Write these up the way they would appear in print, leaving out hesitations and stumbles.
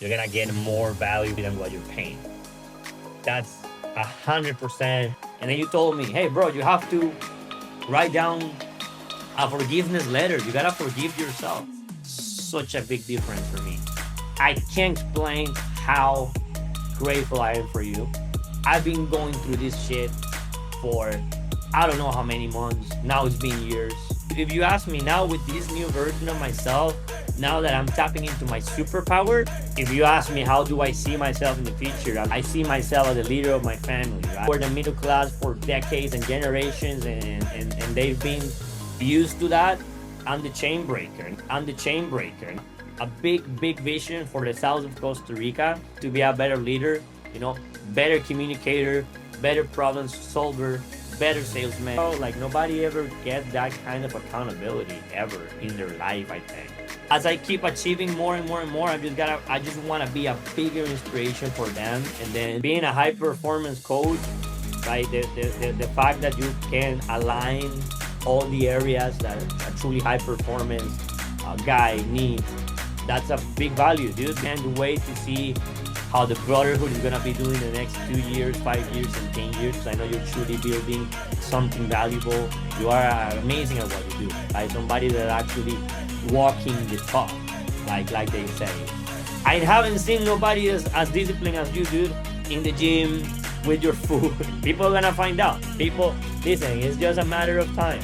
you're gonna get more value than what you're paying. That's 100%. And then you told me, hey, bro, you have to write down a forgiveness letter. You gotta forgive yourself. Such a big difference for me. I can't explain how grateful I am for you. I've been going through this shit for I don't know how many months. Now it's been years. If you ask me now with this new version of myself, now that I'm tapping into my superpower, if you ask me how do I see myself in the future, I see myself as the leader of my family, right? We're the middle class for decades and generations, and they've been used to that. I'm the chain breaker. I'm the chain breaker. A big vision for the south of Costa Rica to be a better leader, better communicator, better problem solver, better salesman. Like nobody ever gets that kind of accountability ever in their life, I think. As I keep achieving more and more and more, I just want to be a bigger inspiration for them. And then being a high performance coach, right? The fact that you can align all the areas that a truly high performance guy needs, that's a big value, dude. Can't wait to see how the brotherhood is gonna be doing the next 2 years, 5 years, and 10 years. Because I know you're truly building something valuable. You are amazing at what you do. Like somebody that actually walking the talk, like they say. I haven't seen nobody as disciplined as you, dude, in the gym with your food. People are gonna find out. People, listen, it's just a matter of time.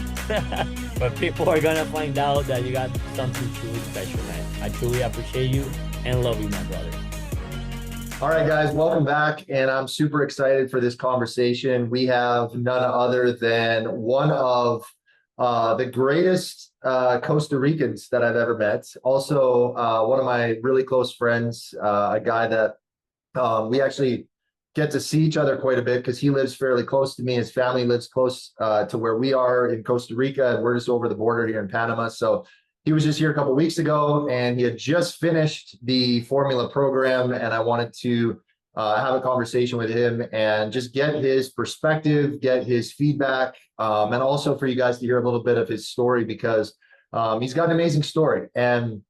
But people are gonna find out that you got something truly special, man. I truly appreciate you and love you, my brother. All right, guys, welcome back. And I'm super excited for this conversation. We have none other than one of the greatest Costa Ricans that I've ever met. Also, one of my really close friends, a guy that we actually get to see each other quite a bit because he lives fairly close to me. His family lives close to where we are in Costa Rica, and we're just over the border here in Panama. So he was just here a couple of weeks ago, and he had just finished the formula program, and I wanted to have a conversation with him and just get his perspective, get his feedback, and also for you guys to hear a little bit of his story because he's got an amazing story. And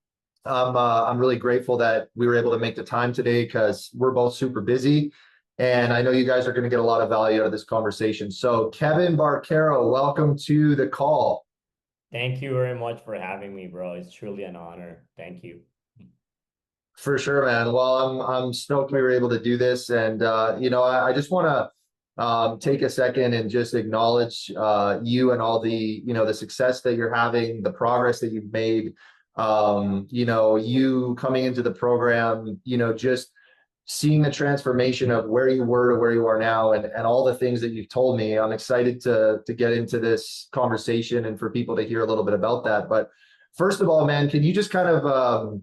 I'm really grateful that we were able to make the time today because we're both super busy. And I know you guys are going to get a lot of value out of this conversation. So Kevin Barquero, welcome to the call. Thank you very much for having me, bro. It's truly an honor. Thank you. For sure, man. Well, I'm stoked we were able to do this. And, I just want to take a second and just acknowledge you and all the success that you're having, the progress that you've made, you coming into the program, just seeing the transformation of where you were to where you are now and all the things that you've told me. I'm excited to get into this conversation and for people to hear a little bit about that. But first of all, man, can you just kind of,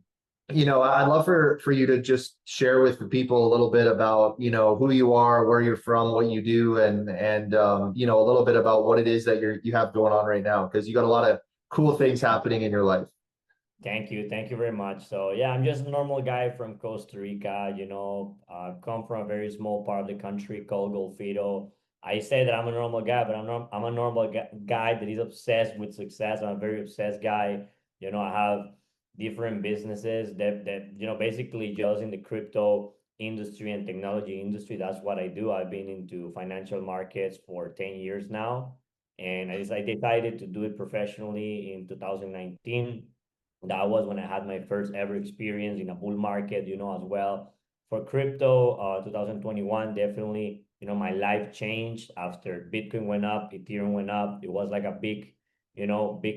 I'd love for you to just share with the people a little bit about, who you are, where you're from, what you do, and a little bit about what it is that you have going on right now, because you got a lot of cool things happening in your life. Thank you. Thank you very much. So yeah, I'm just a normal guy from Costa Rica, come from a very small part of the country called Golfito. I say that I'm a normal guy, but I'm a normal guy that is obsessed with success. I'm a very obsessed guy. I have different businesses that basically just in the crypto industry and technology industry. That's what I do. I've been into financial markets for 10 years now. And I decided to do it professionally in 2019. That was when I had my first ever experience in a bull market, as well. For crypto, 2021, definitely, my life changed after Bitcoin went up, Ethereum went up. It was like a big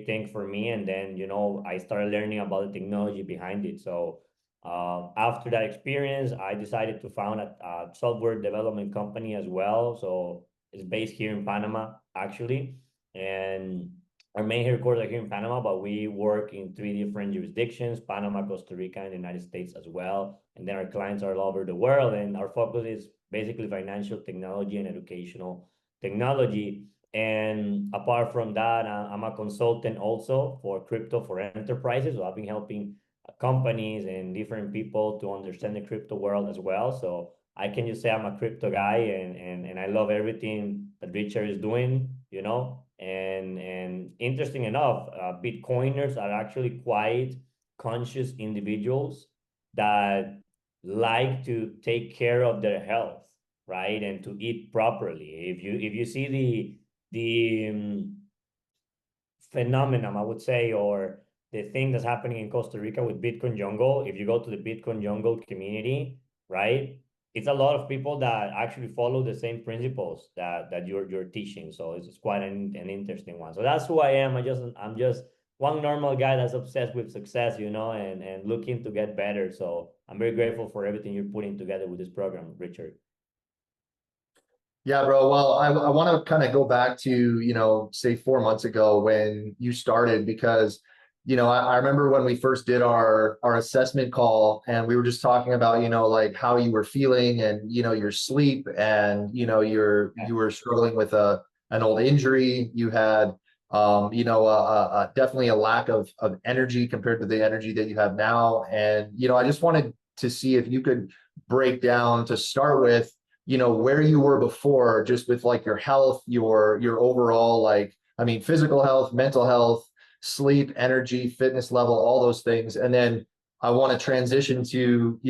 thing for me. And then, I started learning about the technology behind it. So after that experience, I decided to found a software development company as well. So it's based here in Panama, actually. And our main headquarters are here in Panama, but we work in 3 different jurisdictions, Panama, Costa Rica, and the United States as well. And then our clients are all over the world. And our focus is basically financial technology and educational technology. And apart from that, I'm a consultant also for crypto for enterprises. So I've been helping companies and different people to understand the crypto world as well. So I can just say I'm a crypto guy, and I love everything that Richard is doing, and interesting enough, Bitcoiners are actually quite conscious individuals that like to take care of their health, right, and to eat properly. If you see the phenomenon, I would say, or the thing that's happening in Costa Rica with Bitcoin Jungle, if you go to the Bitcoin Jungle community, right, it's a lot of people that actually follow the same principles that you're teaching. So it's quite an interesting one. So that's who I am. I'm just one normal guy that's obsessed with success, and looking to get better. So I'm very grateful for everything you're putting together with this program, Richard. Yeah, bro. Well, I want to kind of go back to, say 4 months ago when you started, because, I remember when we first did our assessment call, and we were just talking about, like how you were feeling, and, your sleep, and, you were struggling with an old injury. You had, definitely a lack of energy compared to the energy that you have now. And, I just wanted to see if you could break down, to start with, where you were before, just with like your health, your overall, like, I mean, physical health, mental health, sleep, energy, fitness level, all those things. And then I want to transition to,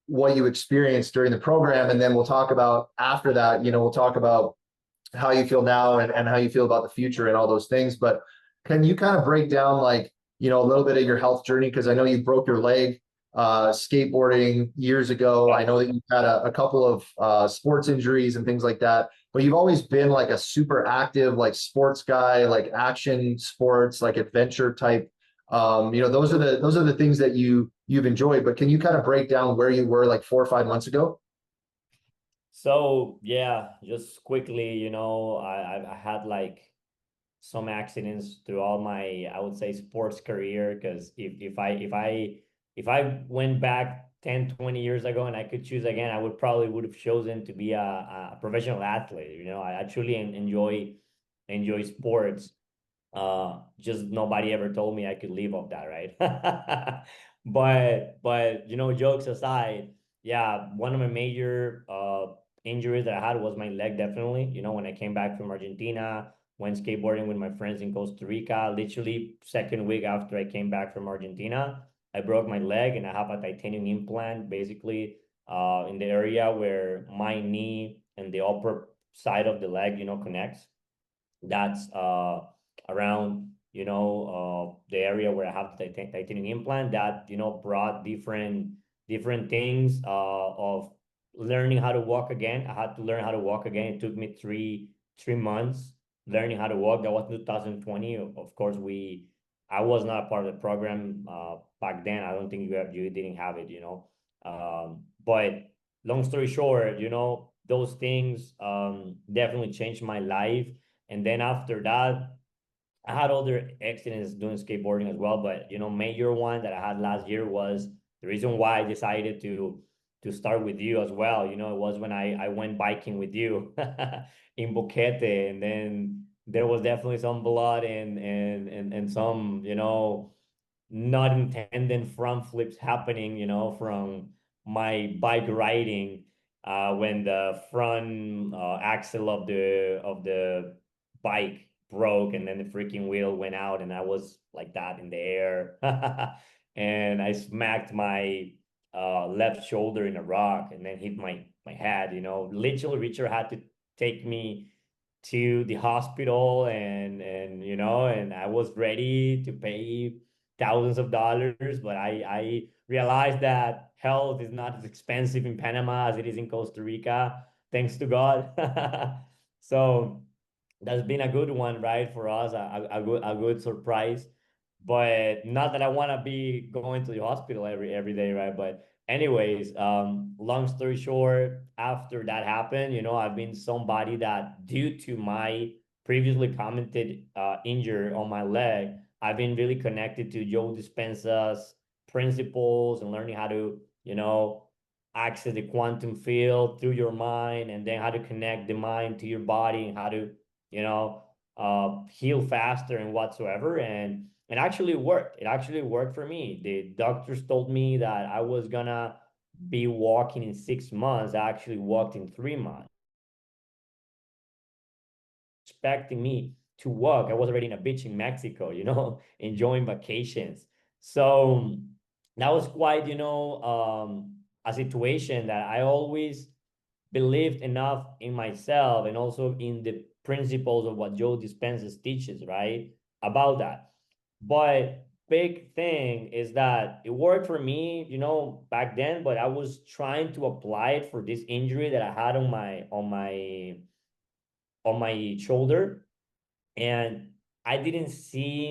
what you experienced during the program. And then we'll talk about, after that, we'll talk about how you feel now, and how you feel about the future and all those things. But can you kind of break down, like, a little bit of your health journey? Because I know you broke your leg skateboarding years ago. I know that you've had a couple of sports injuries and things like that, but you've always been like a super active, like, sports guy, like action sports, like adventure type. Those are the things that you've enjoyed. But can you kind of break down where you were like 4 or 5 months ago? So yeah, just quickly, I had like some accidents throughout my, I would say, sports career. Because if I went back 10, 20 years ago and I could choose again, I would have chosen to be a professional athlete. I truly enjoy sports. Just nobody ever told me I could live off that, right? But jokes aside, yeah, one of my major injuries that I had was my leg, definitely. When I came back from Argentina, went skateboarding with my friends in Costa Rica, literally second week after I came back from Argentina, I broke my leg, and I have a titanium implant basically in the area where my knee and the upper side of the leg, connects. That's around the area where I have the titanium implant, that brought different things of learning how to walk again. I had to learn how to walk again. It took me three months learning how to walk. That was 2020. Of course, I was not a part of the program back then. I don't think you didn't have it, but long story short, those things definitely changed my life. And then after that, I had other accidents doing skateboarding as well. But major one that I had last year was the reason why I decided to start with you as well. It was when I went biking with you in Boquete, and then there was definitely some blood and some not intended front flips happening, from my bike riding, when the front axle of the bike broke, and then the freaking wheel went out, and I was like that in the air. And I smacked my left shoulder in a rock, and then hit my head. Literally, Richard had to take me to the hospital, and I was ready to pay thousands of dollars, but I realized that health is not as expensive in Panama as it is in Costa Rica, thanks to God. So that's been a good one, right, for us, a good surprise. But not that I want to be going to the hospital every day, right? But anyways, long story short, after that happened, I've been somebody that, due to my previously commented injury on my leg, I've been really connected to Joe Dispenza's principles, and learning how to, access the quantum field through your mind, and then how to connect the mind to your body, and how to, heal faster and whatsoever. And actually worked. It actually worked for me. The doctors told me that I was gonna be walking in 6 months. I actually walked in 3 months. Expecting me to walk, I was already in a beach in Mexico, enjoying vacations. So that was quite, a situation that I always believed enough in myself and also in the principles of what Joe Dispenza teaches, right? About that. But big thing is that it worked for me, back then, but I was trying to apply it for this injury that I had on my shoulder, and I didn't see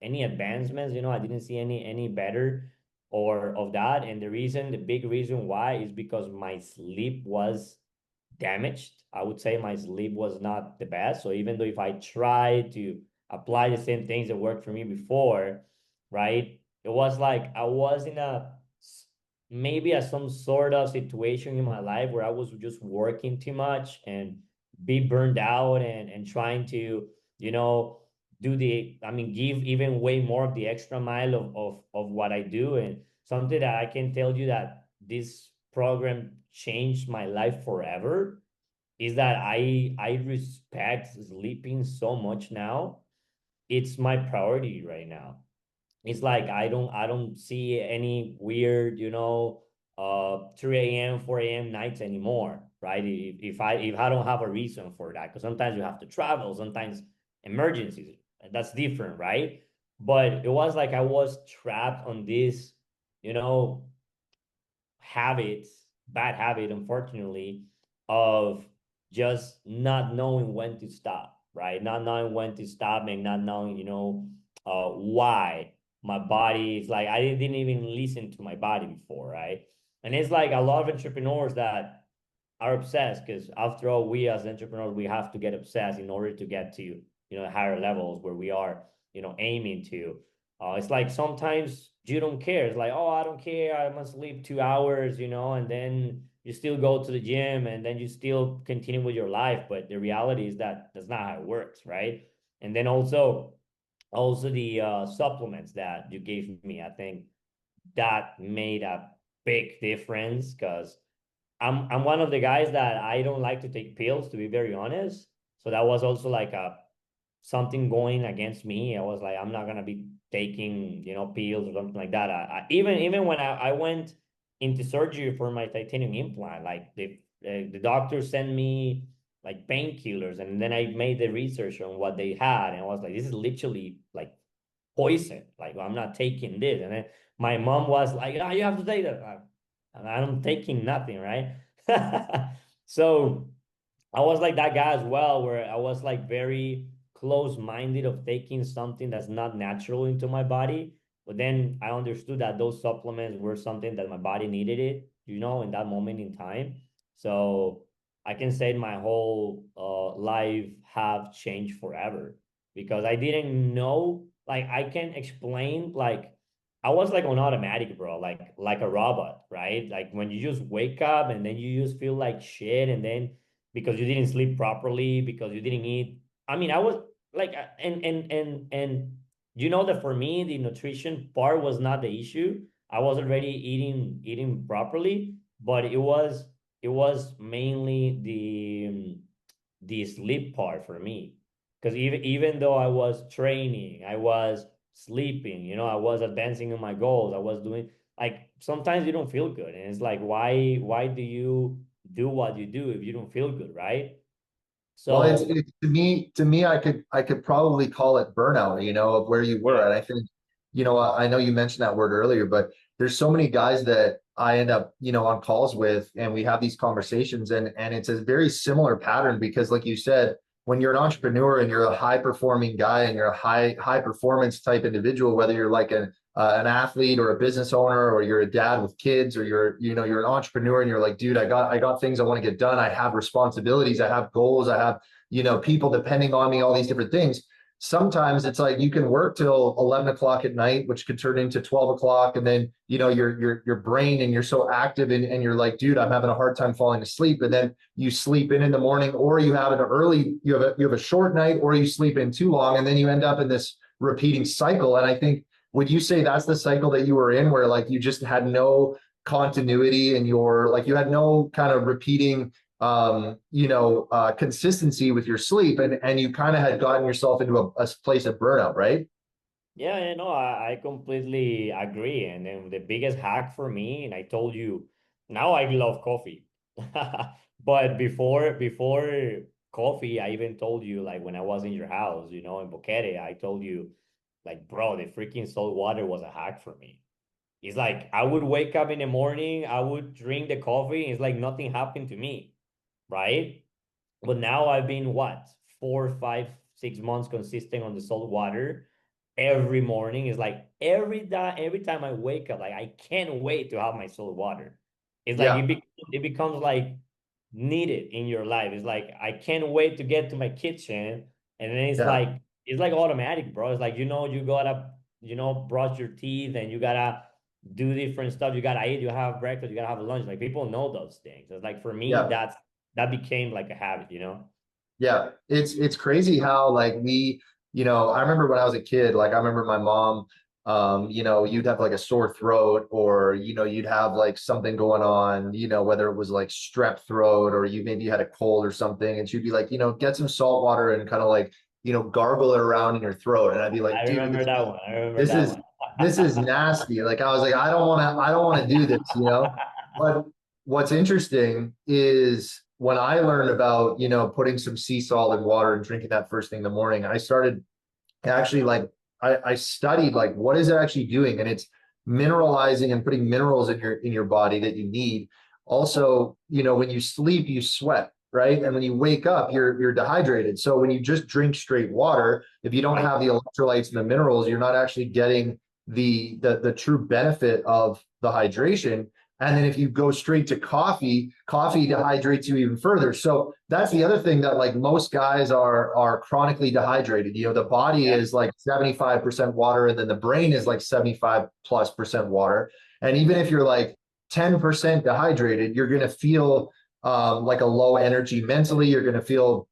any advancements. I didn't see any better or of that. And the big reason why is because my sleep was damaged. I would say my sleep was not the best. So even though if I tried to apply the same things that worked for me before, right? It was like I was in maybe some sort of situation in my life where I was just working too much and be burned out and trying to, you know, give even way more of the extra mile of what I do. And something that I can tell you that this program changed my life forever is that I respect sleeping so much now. It's my priority right now. It's like I don't see any weird, 3 a.m., 4 a.m. nights anymore, right? If I don't have a reason for that, because sometimes you have to travel, sometimes emergencies, that's different, right? But it was like I was trapped on this, you know, bad habit, unfortunately, of just not knowing when to stop, right? Not knowing when to stop and not knowing, why my body is like, I didn't even listen to my body before, right? And it's like a lot of entrepreneurs that are obsessed because after all, we as entrepreneurs, we have to get obsessed in order to get to, higher levels where we are, aiming to. It's like sometimes you don't care. It's like, oh, I don't care. I must sleep 2 hours, and then you still go to the gym and then you still continue with your life. But the reality is that that's not how it works, right? And then also the supplements that you gave me, I think that made a big difference because I'm one of the guys that I don't like to take pills, to be very honest. So that was also like a something going against me. I was like, I'm not gonna be taking, pills or something like that. Even when I went into surgery for my titanium implant, like the doctor sent me like painkillers, and then I made the research on what they had, and I was like, this is literally like poison. Like I'm not taking this, and then my mom was like, oh, you have to take that. And I'm taking nothing, right? So I was like that guy as well, where I was like very close-minded of taking something that's not natural into my body. But then I understood that those supplements were something that my body needed it, in that moment in time. So I can say my whole life have changed forever because I didn't know, like I can explain, like I was like on automatic, bro, like a robot, right? Like when you just wake up and then you just feel like shit, and then because you didn't sleep properly, because you didn't eat. I mean, I was like, and you know that for me, the nutrition part was not the issue. I was already eating properly, but it was mainly the sleep part for me. Because even though I was training, I was sleeping, I was advancing in my goals, I was doing like sometimes you don't feel good. And it's like, why do you do what you do if you don't feel good, right? Well, So to me, I could probably call it burnout, of where you were. yeah, And I think, I know you mentioned that word earlier, but there's so many guys that I end up, on calls with, and we have these conversations, and it's a very similar pattern because, like you said, when you're an entrepreneur and you're a high performing guy and you're a high performance type individual, whether you're like an athlete or a business owner, or you're a dad with kids, or you're an entrepreneur and you're like, dude, I got things I want to get done. I have responsibilities. I have goals. I have, people depending on me, all these different things. Sometimes it's like you can work till 11 o'clock at night, which could turn into 12 o'clock. And then, your brain, and you're so active, and you're like, dude, I'm having a hard time falling asleep. And then you sleep in the morning, or you have you have a short night, or you sleep in too long. And then you end up in this repeating cycle. And I think, would you say that's the cycle that you were in, where like you just had no continuity, and you had no kind of repeating consistency with your sleep, and you kind of had gotten yourself into a place of burnout, right? Yeah, no, I completely agree. And then the biggest hack for me, and I told you, now I love coffee. But before coffee, I even told you, like when I was in your house, in Boquete, I told you, like, bro, the freaking salt water was a hack for me. It's like I would wake up in the morning, I would drink the coffee, and it's like nothing happened to me, right? But now I've been what, 4, 5, 6 months consistent on the salt water every morning. It's like every time I wake up, like I can't wait to have my salt water. It's like Yeah, it becomes like needed in your life. It's like I can't wait to get to my kitchen, and then yeah, it's like automatic, bro. It's like you gotta brush your teeth and you gotta do different stuff. You gotta eat, you have breakfast, you gotta have lunch. Like people know those things. It's like for me, yeah. that became like a habit. Yeah, it's crazy how like I remember when I was a kid, like I remember my mom, you'd have like a sore throat or you'd have like something going on, whether it was like strep throat or you maybe had a cold or something, and she'd be like, get some salt water and kind of like, gargle it around in your throat. And I'd be like, I dude, remember that one. I remember this that is one. this is nasty. Like I was like, I don't want to do this. But what's interesting is when I learned about, putting some sea salt in water and drinking that first thing in the morning, I started actually like I studied like what is it actually doing? And it's mineralizing and putting minerals in your body that you need. Also, when you sleep, you sweat, right? And when you wake up, you're dehydrated. So when you just drink straight water, if you don't have the electrolytes and the minerals, you're not actually getting the true benefit of the hydration. And then if you go straight to coffee, coffee dehydrates you even further. So that's the other thing that like most guys are chronically dehydrated. The body Yeah. is like 75% water, and then the brain is like 75+% water. And even if you're like 10% dehydrated, you're gonna feel like a low energy mentally. You're gonna feel,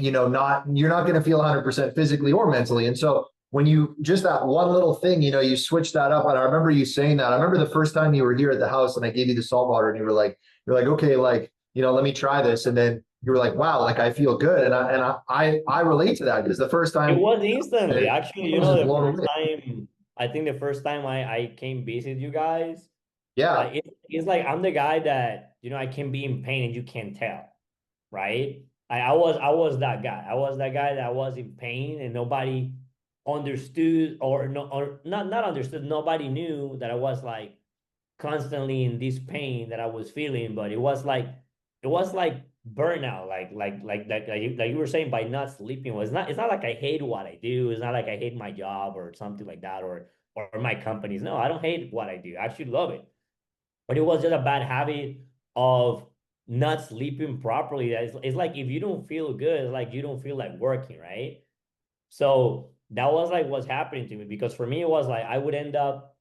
not you're not gonna feel 100% physically or mentally. And so when you just that one little thing, you switch that up. And I remember you saying that. I remember the first time you were here at the house and I gave you the salt water and you're like, okay, like, let me try this. And then you were like, wow, like I feel good. And I relate to that because the first It time was I instantly. Actually, was just the blown first away. time, I think the first time I came visit you guys, Yeah. like it's like I'm the guy that, I can be in pain and you can't tell, right? I was that guy. I was that guy that was in pain and nobody understood or no or not understood. Nobody knew that I was like constantly in this pain that I was feeling, but it was like burnout, like you were saying by not sleeping. Was not It's not like I hate what I do. It's not like I hate my job or something like that, or my companies. No, I don't hate what I do. I actually love it. But it was just a bad habit of not sleeping properly. It's like if you don't feel good, it's like you don't feel like working, right? So that was like what's happening to me because for me it was like I would end up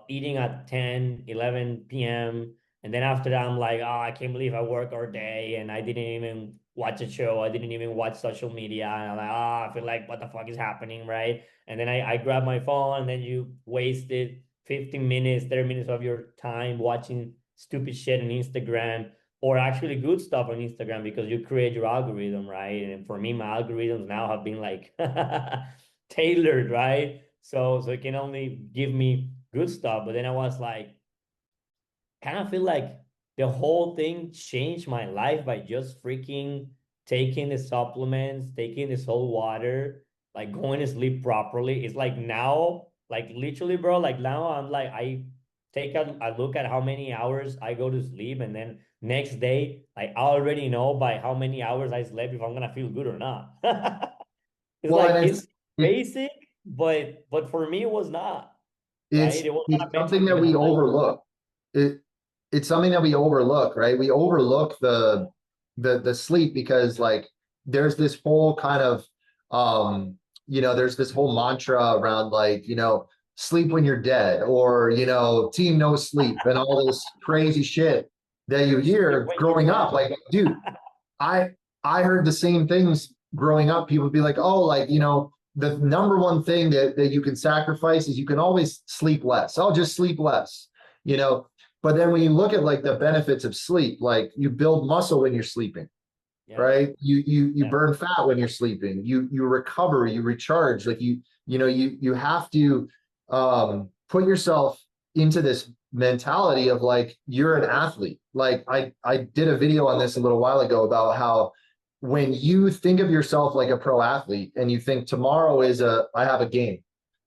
eating at 10, 11 p.m. And then after that I'm like, oh, I can't believe I work all day and I didn't even watch a show. I didn't even watch social media. And I'm like, oh, I feel like what the fuck is happening, right? And then I grab my phone and then you wasted 15 minutes, 30 minutes of your time watching stupid shit on Instagram or actually good stuff on Instagram because you create your algorithm, right? And for me, my algorithms now have been like tailored, right? So it can only give me good stuff. But then I was like, kind of feel like the whole thing changed my life by just freaking taking the supplements, taking the salt water, like going to sleep properly. It's like now, like literally, bro, like now I'm like, I take a look at how many hours I go to sleep, and then next day, like I already know by how many hours I slept if I'm gonna feel good or not. It's Well, like and it's it, basic, but for me it was not, right? it's It was it's not meant to something be that my we life. overlook. It it's something that we overlook, right? We overlook the sleep because like there's this whole kind of there's this whole mantra around like, sleep when you're dead or team no sleep and all this crazy shit that you Sleep hear when you're growing dead. up. Like, dude, I I heard the same things growing up. People would be like, oh, like, the number one thing that you can sacrifice is you can always sleep less. I'll just sleep less, you know. But then when you look at like the benefits of sleep, like you build muscle when you're sleeping, Yeah, right? You yeah, burn fat when you're sleeping. You recover, you recharge, like you have to put yourself into this mentality of like you're an athlete. Like I did a video on this a little while ago about how when you think of yourself like a pro athlete and you think tomorrow is I have a game,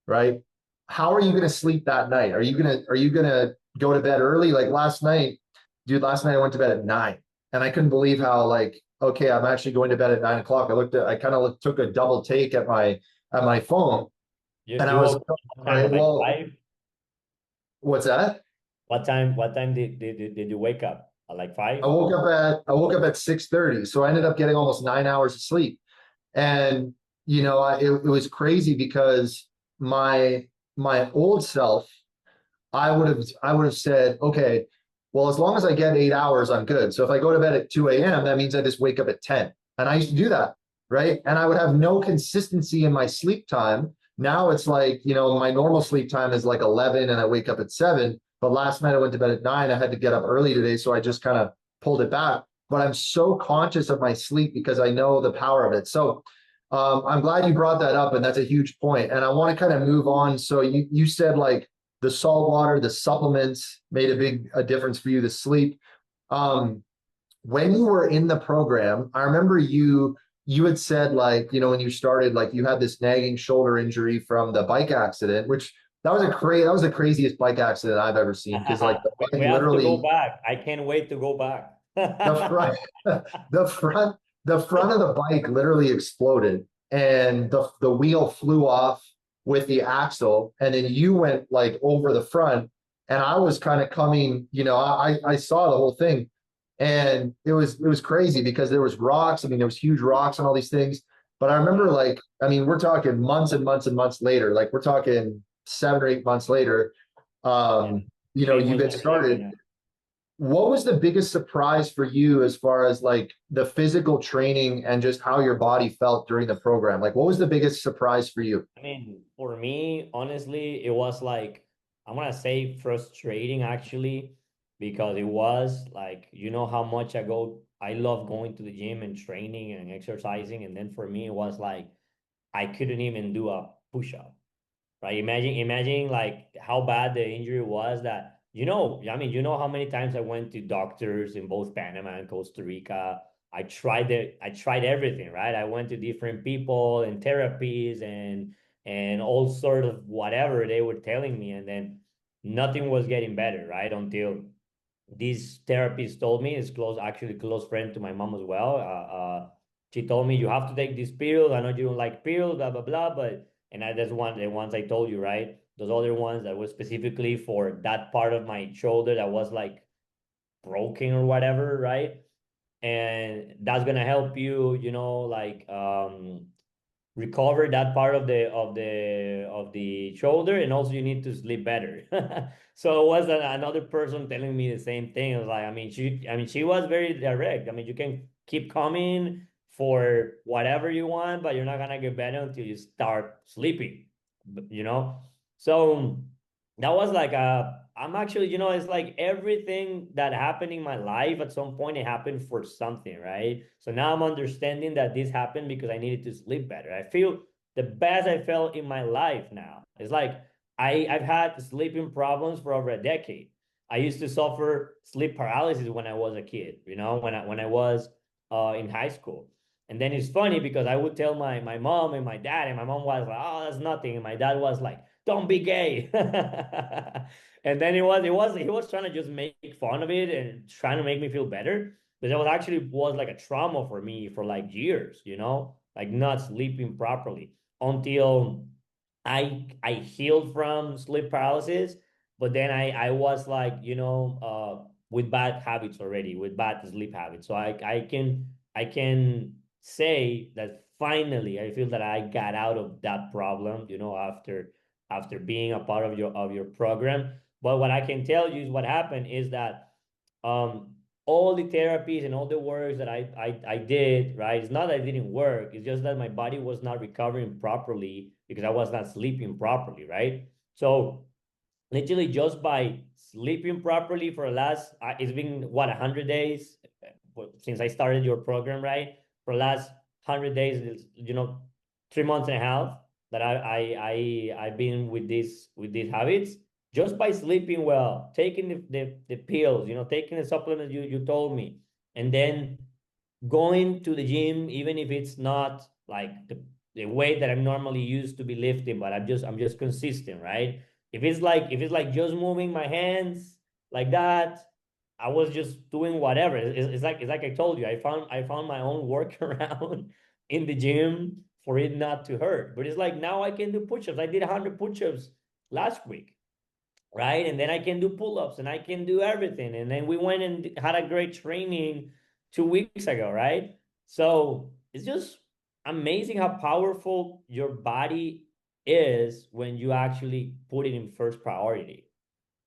right? How are you going to sleep that night? Are you going to go to bed early? Like last night, dude, last night I went to bed at 9 and I couldn't believe how like, okay, I'm actually going to bed at 9 o'clock. I kind of took a double take at my phone and I You was woke up what all time? right, Like well, 5? what's that? What time did you wake up? Like 5? I woke up at 6:30. So I ended up getting almost 9 hours of sleep. And it was crazy because my old self, I would have said, okay, well, as long as I get 8 hours, I'm good. So if I go to bed at 2 a.m., that means I just wake up at 10. And I used to do that, right? And I would have no consistency in my sleep time. Now it's like, my normal sleep time is like 11 and I wake up at 7. But last night I went to bed at 9. I had to get up early today. So I just kind of pulled it back. But I'm so conscious of my sleep because I know the power of it. So I'm glad you brought that up. And that's a huge point. And I want to kind of move on. So you said like, the salt water, the supplements made a difference for you, the sleep. Um, when you were in the program, I remember you had said like, when you started, like you had this nagging shoulder injury from the bike accident, which that was the craziest bike accident I've ever seen. Cause like the We bike have to go literally back. I can't wait to go back. the front the front the front of the bike literally exploded and the wheel flew off with the axle and then you went like over the front and I was kind of coming, I saw the whole thing and it was crazy because there was rocks. I mean, there was huge rocks and all these things. But I remember like, I mean, we're talking months and months and months later, like we're talking 7 or 8 months later. Yeah. Pain You was get leaving. started. What was the biggest surprise for you as far as like the physical training and just how your body felt during the program? Like, what was the biggest surprise for you? I mean, for me, honestly, it was like, I'm gonna say frustrating actually, because it was like, how much I love going to the gym and training and exercising. And then for me, it was like, I couldn't even do a push-up. Right? Imagine like how bad the injury was that, I mean, how many times I went to doctors in both Panama and Costa Rica. I tried everything, right? I went to different people and therapies and all sort of whatever they were telling me, and then nothing was getting better, right? Until this therapist told me, is actually close friend to my mom as well. She told me you have to take this pill. I know you don't like pills, blah blah blah, but that's the ones I told you, right? Those other ones that were specifically for that part of my shoulder that was like broken or whatever, right? And that's gonna help you, like recover that part of the shoulder, and also you need to sleep better. So it was another person telling me the same thing. I was like, she was very direct. I mean, you can keep coming for whatever you want, but you're not gonna get better until you start sleeping, so that was like I'm actually, it's like everything that happened in my life at some point, it happened for something, right? So now I'm understanding that this happened because I needed to sleep better. I feel the best I felt in my life now. It's like I've had sleeping problems for over a decade. I used to suffer sleep paralysis when I was a kid, when I was in high school. And then it's funny because I would tell my mom and my dad, and my mom was like, "Oh, that's nothing." And my dad was like, "Don't be gay." And then he was trying to just make fun of it and trying to make me feel better. But that was like a trauma for me for like years, like not sleeping properly until I healed from sleep paralysis. But then I was like, with bad habits already, with bad sleep habits. So I can say that finally I feel that I got out of that problem, after being a part of your program. But what I can tell you is what happened is that all the therapies and all the works that I did, right? It's not that it didn't work. It's just that my body was not recovering properly because I was not sleeping properly, right? So literally just by sleeping properly for the last, it's been what, 100 days since I started your program, right? For the last 100 days, 3 months and a half. that I've been with these habits just by sleeping well, taking the pills, taking the supplements you told me, and then going to the gym, even if it's not like the weight that I'm normally used to be lifting, but I'm just consistent, right? If it's like just moving my hands like that, I was just doing whatever. It's like I told you, I found my own workaround in the gym for it not to hurt. But it's like now I can do push-ups. I did 100 push-ups last week, right? And then I can do pull-ups and I can do everything. And then we went and had a great training 2 weeks ago, right? So it's just amazing how powerful your body is when you actually put it in first priority,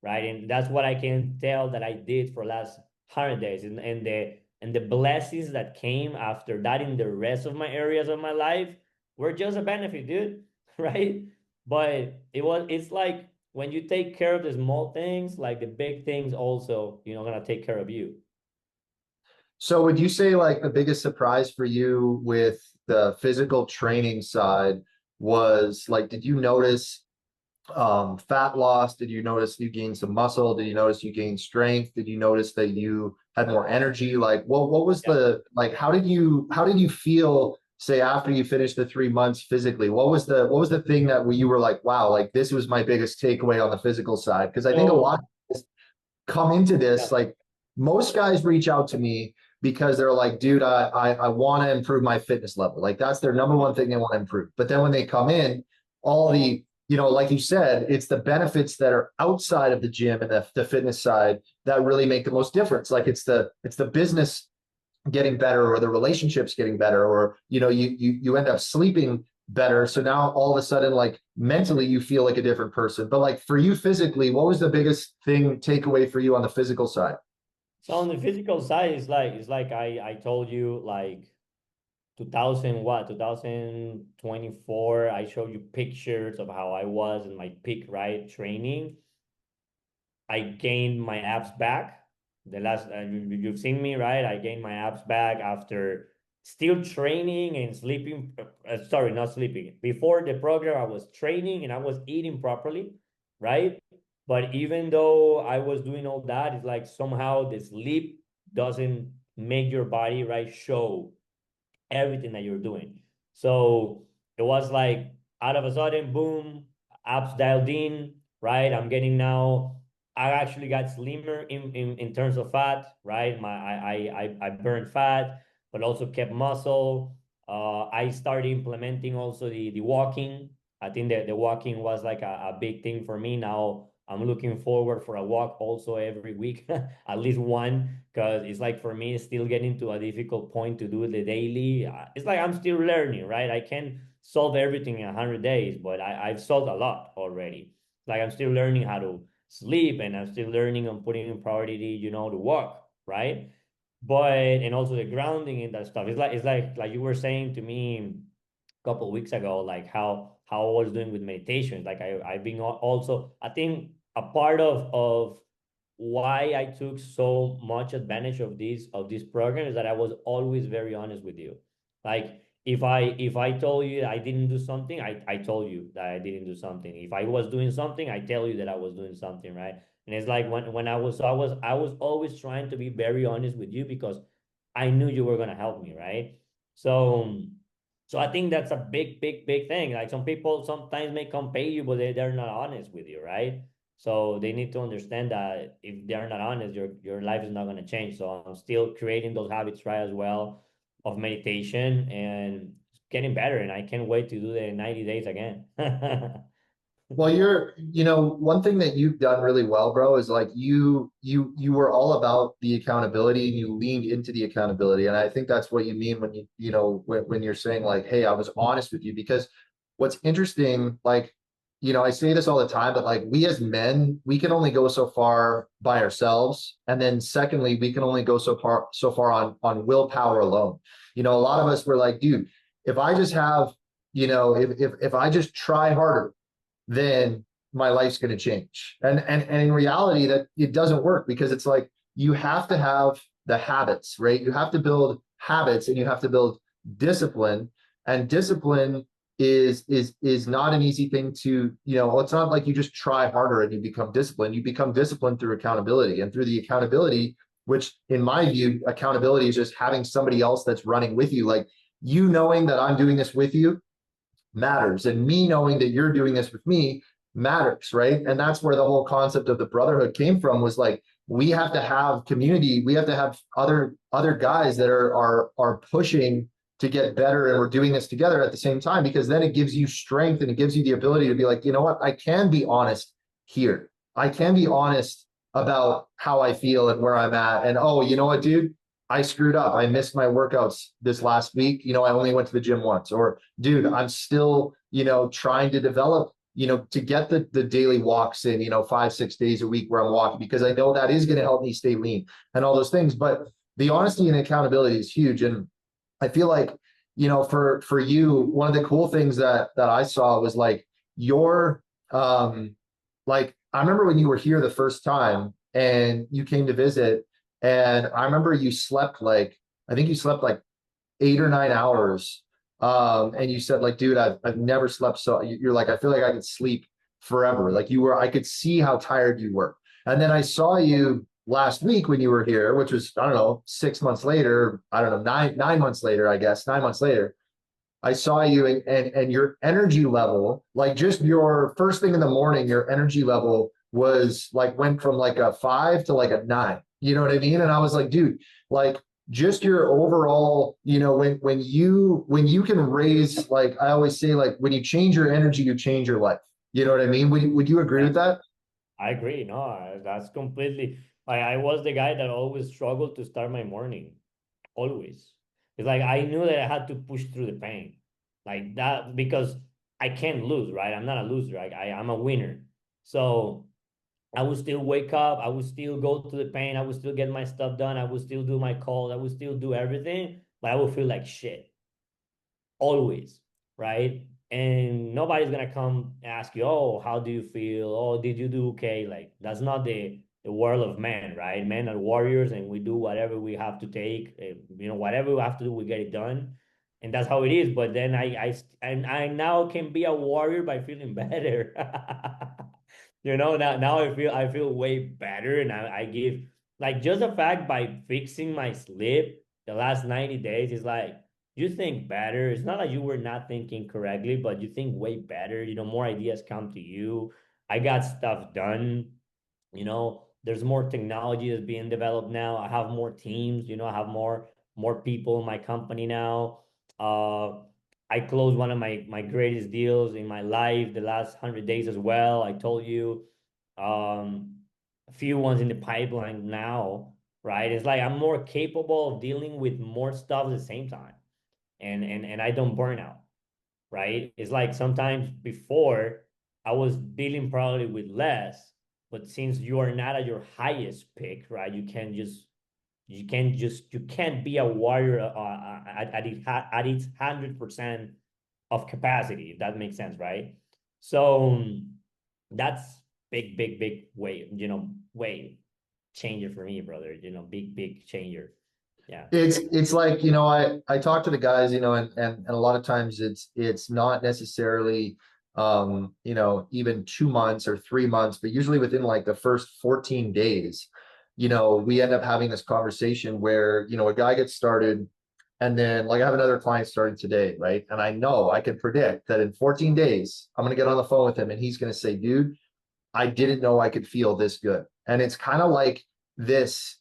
right? And that's what I can tell that I did for last 100 days, and the blessings that came after that in the rest of my areas of my life were just a benefit, dude, right? But it's like when you take care of the small things, like the big things also, gonna take care of you. So would you say like the biggest surprise for you with the physical training side was like, did you notice fat loss? Did you notice you gained some muscle? Did you notice you gained strength? Did you notice that you had more energy? Like what was Yeah. the like how did you feel say after you finished the 3 months physically? What was the thing that you were like, wow, like this was my biggest takeaway on the physical side? Because I think a lot So of us come into yeah, this, like most guys reach out to me because they're like, dude, I want to improve my fitness level. Like that's their number one thing they want to improve. But then when they come in, all the, like you said, it's the benefits that are outside of the gym and the fitness side that really make the most difference. Like it's the business getting better or the relationships getting better, or you end up sleeping better. So now all of a sudden, like mentally you feel like a different person. But like for you physically, what was the biggest thing takeaway for you on the physical side? so on the physical side, it's like I told you, like 2000 what 2024, I showed you pictures of how I was in my peak, right, training. I gained my abs back. The last you've seen me, right? I gained my abs back after still training and sleeping. Sorry, not sleeping. Before the program, I was training and I was eating properly, right? But even though I was doing all that, it's like somehow the sleep doesn't make your body, right, show everything that you're doing. So it was like out of a sudden, boom, apps dialed in, right? I'm getting now. I actually got slimmer in terms of fat, right? I burned fat, but also kept muscle. I started implementing also the walking. I think that the walking was like a big thing for me. Now I'm looking forward for a walk also every week, at least one, because it's like for me, it's still getting to a difficult point to do the daily. It's like I'm still learning, right? I can't solve everything in 100 days, but I've solved a lot already. Like I'm still learning how to sleep, and I'm still learning on putting in priority, to walk, right? But and also the grounding and that stuff. It's like you were saying to me a couple of weeks ago, like how I was doing with meditation. Like I've been also, I think a part of why I took so much advantage of this program is that I was always very honest with you. Like if I told you I didn't do something, I told you that I didn't do something. If I was doing something, I tell you that I was doing something, right? And it's like when I was always trying to be very honest with you because I knew you were gonna help me, right? So I think that's a big, big, big thing. Like some people sometimes may come pay you, but they're not honest with you, right? So they need to understand that if they're not honest, your life is not going to change. So I'm still creating those habits, right, as well, of meditation and getting better. And I can't wait to do the 90 days again. Well, one thing that you've done really well, bro, is like you were all about the accountability and you leaned into the accountability. And I think that's what you mean when when you're saying like, hey, I was honest with you. Because what's interesting, like, I say this all the time, but like we as men, we can only go so far by ourselves. And then secondly, we can only go so far on willpower alone. A lot of us were like, dude, if I just have, if I just try harder, then my life's going to change. And in reality, that it doesn't work, because it's like you have to have the habits, right? You have to build habits and you have to build discipline. And discipline is not an easy thing to, it's not like you just try harder and you become disciplined. You become disciplined through accountability, and through the accountability, which in my view, accountability is just having somebody else that's running with you. Like, you knowing that I'm doing this with you matters, and me knowing that you're doing this with me matters, right? And that's where the whole concept of the brotherhood came from, was like, we have to have community, we have to have other guys that are pushing to get better, and we're doing this together at the same time, because then it gives you strength, and it gives you the ability to be like, you know what, I can be honest here, I can be honest about how I feel and where I'm at, and oh, you know what, dude, I screwed up. I missed my workouts this last week. I only went to the gym once. Or, dude, I'm still, trying to develop, to get the daily walks in, 5-6 days a week where I'm walking, because I know that is going to help me stay lean and all those things. But the honesty and accountability is huge. And I feel like, for you, one of the cool things that I saw was like like, I remember when you were here the first time and you came to visit, and I remember you slept like, I think you slept like 8 or 9 hours. And you said like, dude, I've never slept. So you're like, I feel like I could sleep forever. Like, I could see how tired you were. And then I saw you last week when you were here, which was, I don't know, 6 months later, I don't know, 9 months later, I guess, 9 months later. I saw you, and your energy level, like just your first thing in the morning, your energy level was like, went from like a 5 to like a 9. You know what I mean? And I was like, dude, like, just your overall, when you can raise, like I always say, like, when you change your energy, you change your life. You know what I mean? Would you agree Yeah, with that? I agree. No, that's completely. I was the guy that always struggled to start my morning. Always. It's like I knew that I had to push through the pain, like that, because I can't lose, right? I'm not a loser. I'm a winner. So I would still wake up. I would still go to the pain. I would still get my stuff done. I would still do my calls. I would still do everything, but I would feel like shit always, right? And nobody's gonna come ask you, oh, how do you feel? Oh, did you do okay? Like, that's not the world of men, right? Men are warriors, and we do whatever we have to take. Whatever we have to do, we get it done, and that's how it is. But then I now can be a warrior by feeling better. Now I feel way better, and I give, like, just the fact by fixing my sleep the last 90 days is like, you think better. It's not like you were not thinking correctly, but you think way better. More ideas come to you. I got stuff done. There's more technology that's being developed now. I have more teams. I have more people in my company now. I closed one of my greatest deals in my life the last 100 days as well. I told you, a few ones in the pipeline now, right? It's like I'm more capable of dealing with more stuff at the same time, and I don't burn out, right? It's like sometimes before I was dealing probably with less, but since you are not at your highest peak, right? You can't be a warrior at its 100% of capacity, if that makes sense, right? So that's big, big, big way changer for me, brother. Big, big changer. Yeah. It's like, I talk to the guys, and a lot of times it's not necessarily, even 2 months or 3 months, but usually within like the first 14 days, we end up having this conversation where, a guy gets started, and then, like, I have another client starting today, right? And I know I can predict that in 14 days, I'm going to get on the phone with him, and he's going to say, dude, I didn't know I could feel this good. And it's kind of like this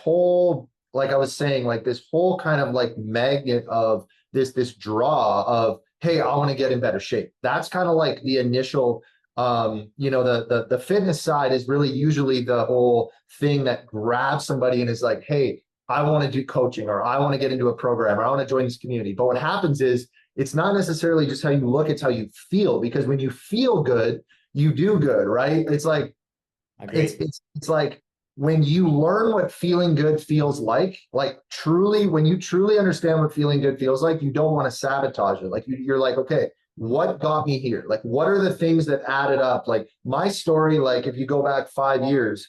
whole, like I was saying, like this whole kind of like magnet of this draw of, hey, I want to get in better shape. That's kind of like the initial, the fitness side is really usually the whole thing that grabs somebody and is like, hey, I want to do coaching, or I want to get into a program, or I want to join this community. But what happens is, it's not necessarily just how you look, it's how you feel. Because when you feel good, you do good, right? It's like, Agreed. it's like, when you learn what feeling good feels like truly, when you truly understand what feeling good feels like, you don't want to sabotage it. Like, you're like, okay, what got me here? Like, what are the things that added up? Like, my story, like, if you go back 5 years,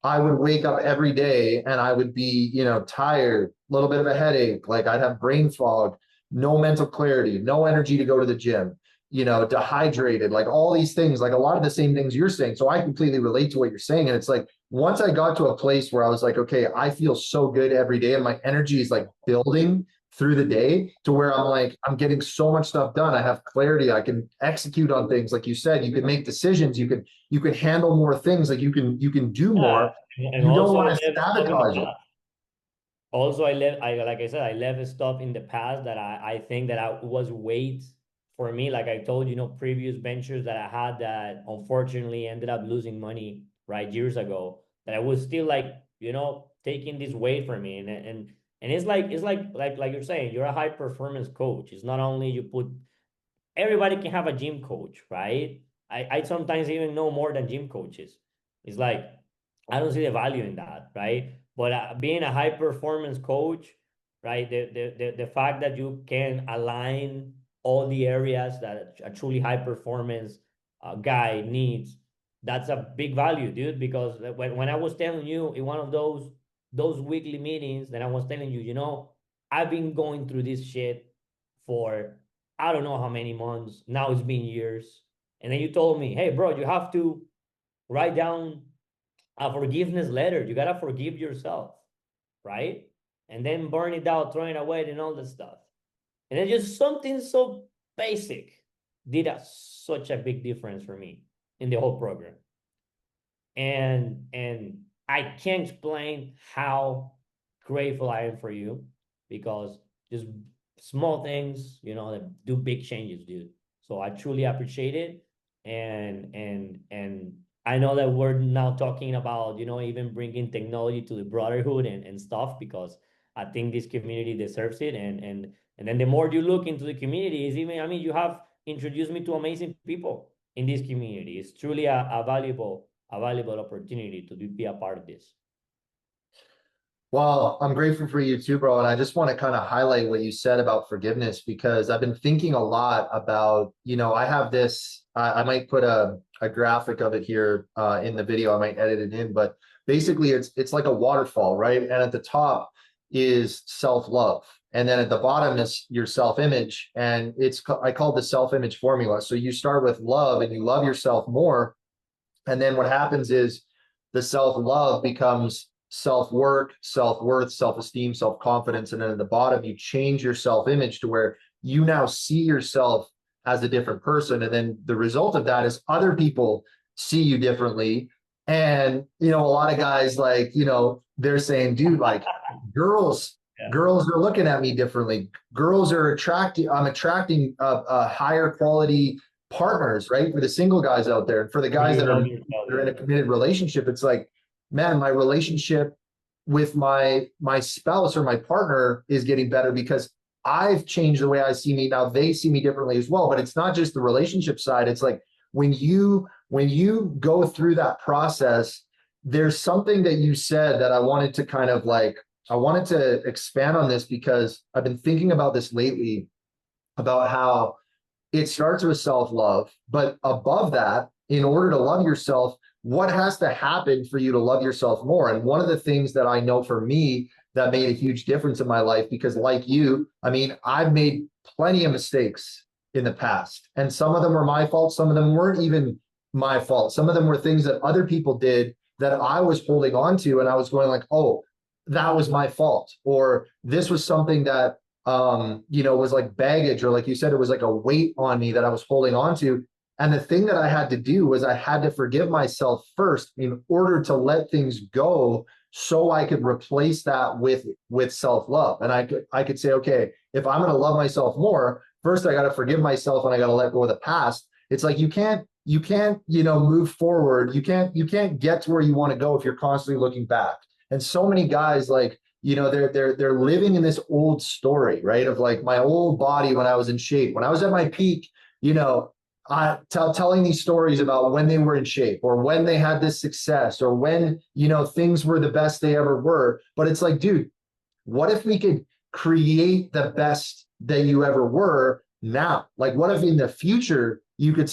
I would wake up every day and I would be, tired, a little bit of a headache, like I'd have brain fog. no mental clarity, no energy to go to the gym, dehydrated, like all these things, like a lot of the same things you're saying. So I completely relate to what you're saying. And it's like, once I got to a place where I was like, okay, I feel so good every day and my energy is like building through the day to where I'm like, I'm getting so much stuff done. I have clarity. I can execute on things. Like you said, you can make decisions. You can handle more things. Like you can do Yeah, more. and You don't also I want to left stuff in the sabotage it. past. Also, like I said, I left stuff in the past that I think that I was weight for me. Like I told you, previous ventures that I had that unfortunately ended up losing money right years ago. That I was still like, taking this weight for me, and it's like you're saying, you're a high performance coach. It's not only you put everybody can have a gym coach, right? I sometimes even know more than gym coaches. It's like I don't see the value in that, right? But being a high performance coach, right? The fact that you can align all the areas that a truly high performance guy needs, that's a big value, dude. Because when I was telling you in one of those weekly meetings, that I was telling you, I've been going through this shit for I don't know how many months. Now it's been years. And then you told me, hey, bro, you have to write down a forgiveness letter. You got to forgive yourself, right? And then burn it out, throw it away, and all that stuff. And then just something so basic such a big difference for me in the whole program. And I can't explain how grateful I am for you, because just small things, that do big changes, dude. So I truly appreciate it. And I know that we're now talking about, even bringing technology to the brotherhood and stuff, because I think this community deserves it. And then the more you look into the community, is even, I mean, you have introduced me to amazing people in this community. It's truly a valuable opportunity to be a part of this. Well, I'm grateful for you too, bro. And I just want to kind of highlight what you said about forgiveness, because I've been thinking a lot about, I have this, I might put a graphic of it here in the video. I might edit it in, but basically it's like a waterfall, right? And at the top is self-love. And then at the bottom is your self-image. And I call it the self-image formula. So you start with love and you love yourself more. And then what happens is the self-love becomes self-work, self-worth, self-esteem, self-confidence. And then at the bottom, you change your self-image to where you now see yourself as a different person. And then the result of that is other people see you differently. And, a lot of guys like, they're saying, dude, like girls, Yeah. girls are looking at me differently. Girls are I'm attracting a higher quality partners, right? For the single guys out there, and for the guys that are in a committed relationship, it's like, man, my relationship with my spouse or my partner is getting better because I've changed the way I see me. Now they see me differently as well. But it's not just the relationship side. It's like when you go through that process, there's something that you said that I wanted to kind of like, I wanted to expand on this, because I've been thinking about this lately, about how it starts with self-love, but above that, in order to love yourself, what has to happen for you to love yourself more? And one of the things that I know for me that made a huge difference in my life, because like you, I mean, I've made plenty of mistakes in the past, and some of them were my fault. Some of them weren't even my fault. Some of them were things that other people did that I was holding on to, and I was going like, oh, that was my fault, or this was something that was like baggage, or like you said, it was like a weight on me that I was holding on to. And the thing that I had to do was I had to forgive myself first in order to let things go, so I could replace that with self-love. And I could say, okay, if I'm going to love myself more, first I got to forgive myself and I got to let go of the past. It's like you can't move forward. You can't get to where you want to go if you're constantly looking back. And so many guys, like, they're living in this old story, right? Of like my old body when I was in shape, when I was at my peak, telling these stories about when they were in shape, or when they had this success, or when, things were the best they ever were. But it's like, dude, what if we could create the best that you ever were now? Like, what if in the future you could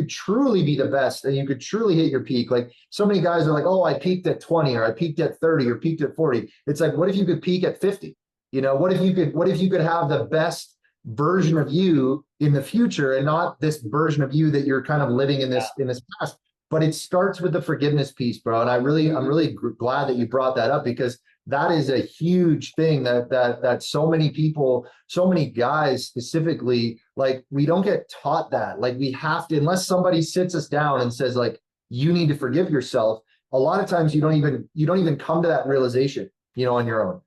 truly be the best and you could truly hit your peak? Like, so many guys are like, oh, I peaked at 20, or I peaked at 30, or peaked at 40. It's like, what if you could peak at 50? What if you could have the best version of you in the future, and not this version of you that you're kind of living in this past. But it starts with the forgiveness piece, bro. And I'm really glad that you brought that up, because that is a huge thing that so many people, so many guys specifically, like, we don't get taught that. Like, we have to, unless somebody sits us down and says, like, you need to forgive yourself. A lot of times you don't even come to that realization, on your own.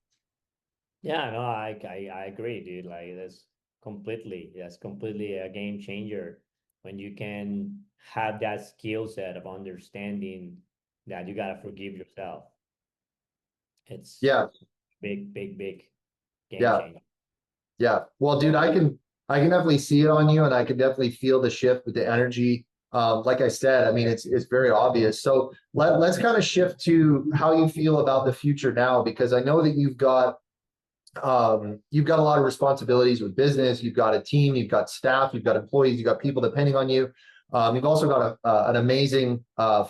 Yeah, no, I agree, dude. Like that's completely a game changer when you can have that skill set of understanding that you gotta forgive yourself. It's Yeah, big, big, big game yeah. changer. Yeah. Well, dude, I can definitely see it on you, and I can definitely feel the shift with the energy. Like I said, I mean, it's very obvious. So let's kind of shift to how you feel about the future now, because I know that you've got a lot of responsibilities with business. You've got a team, you've got staff, you've got employees, you've got people depending on you. You've also got an amazing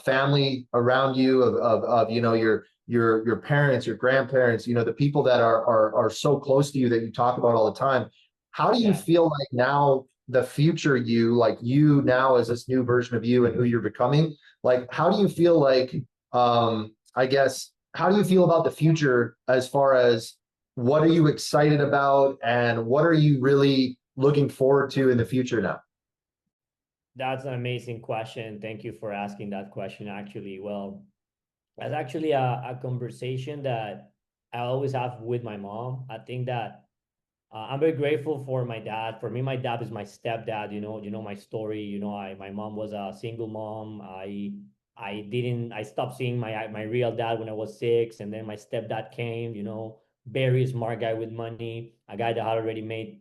family around you of your parents, your grandparents, the people that are so close to you that you talk about all the time. How do you Yeah. feel like now the future you, like you now as this new version of you and who you're becoming? Like, how do you feel like, I guess, how do you feel about the future, as far as what are you excited about and what are you really looking forward to in the future now? That's an amazing question. Thank you for asking that question, actually. Well, that's actually a conversation that I always have with my mom. I think that I'm very grateful for my dad. For me, my dad is my stepdad. You know my story. My mom was a single mom. I stopped seeing my real dad when I was 6, and then my stepdad came. Very smart guy with money, a guy that had already made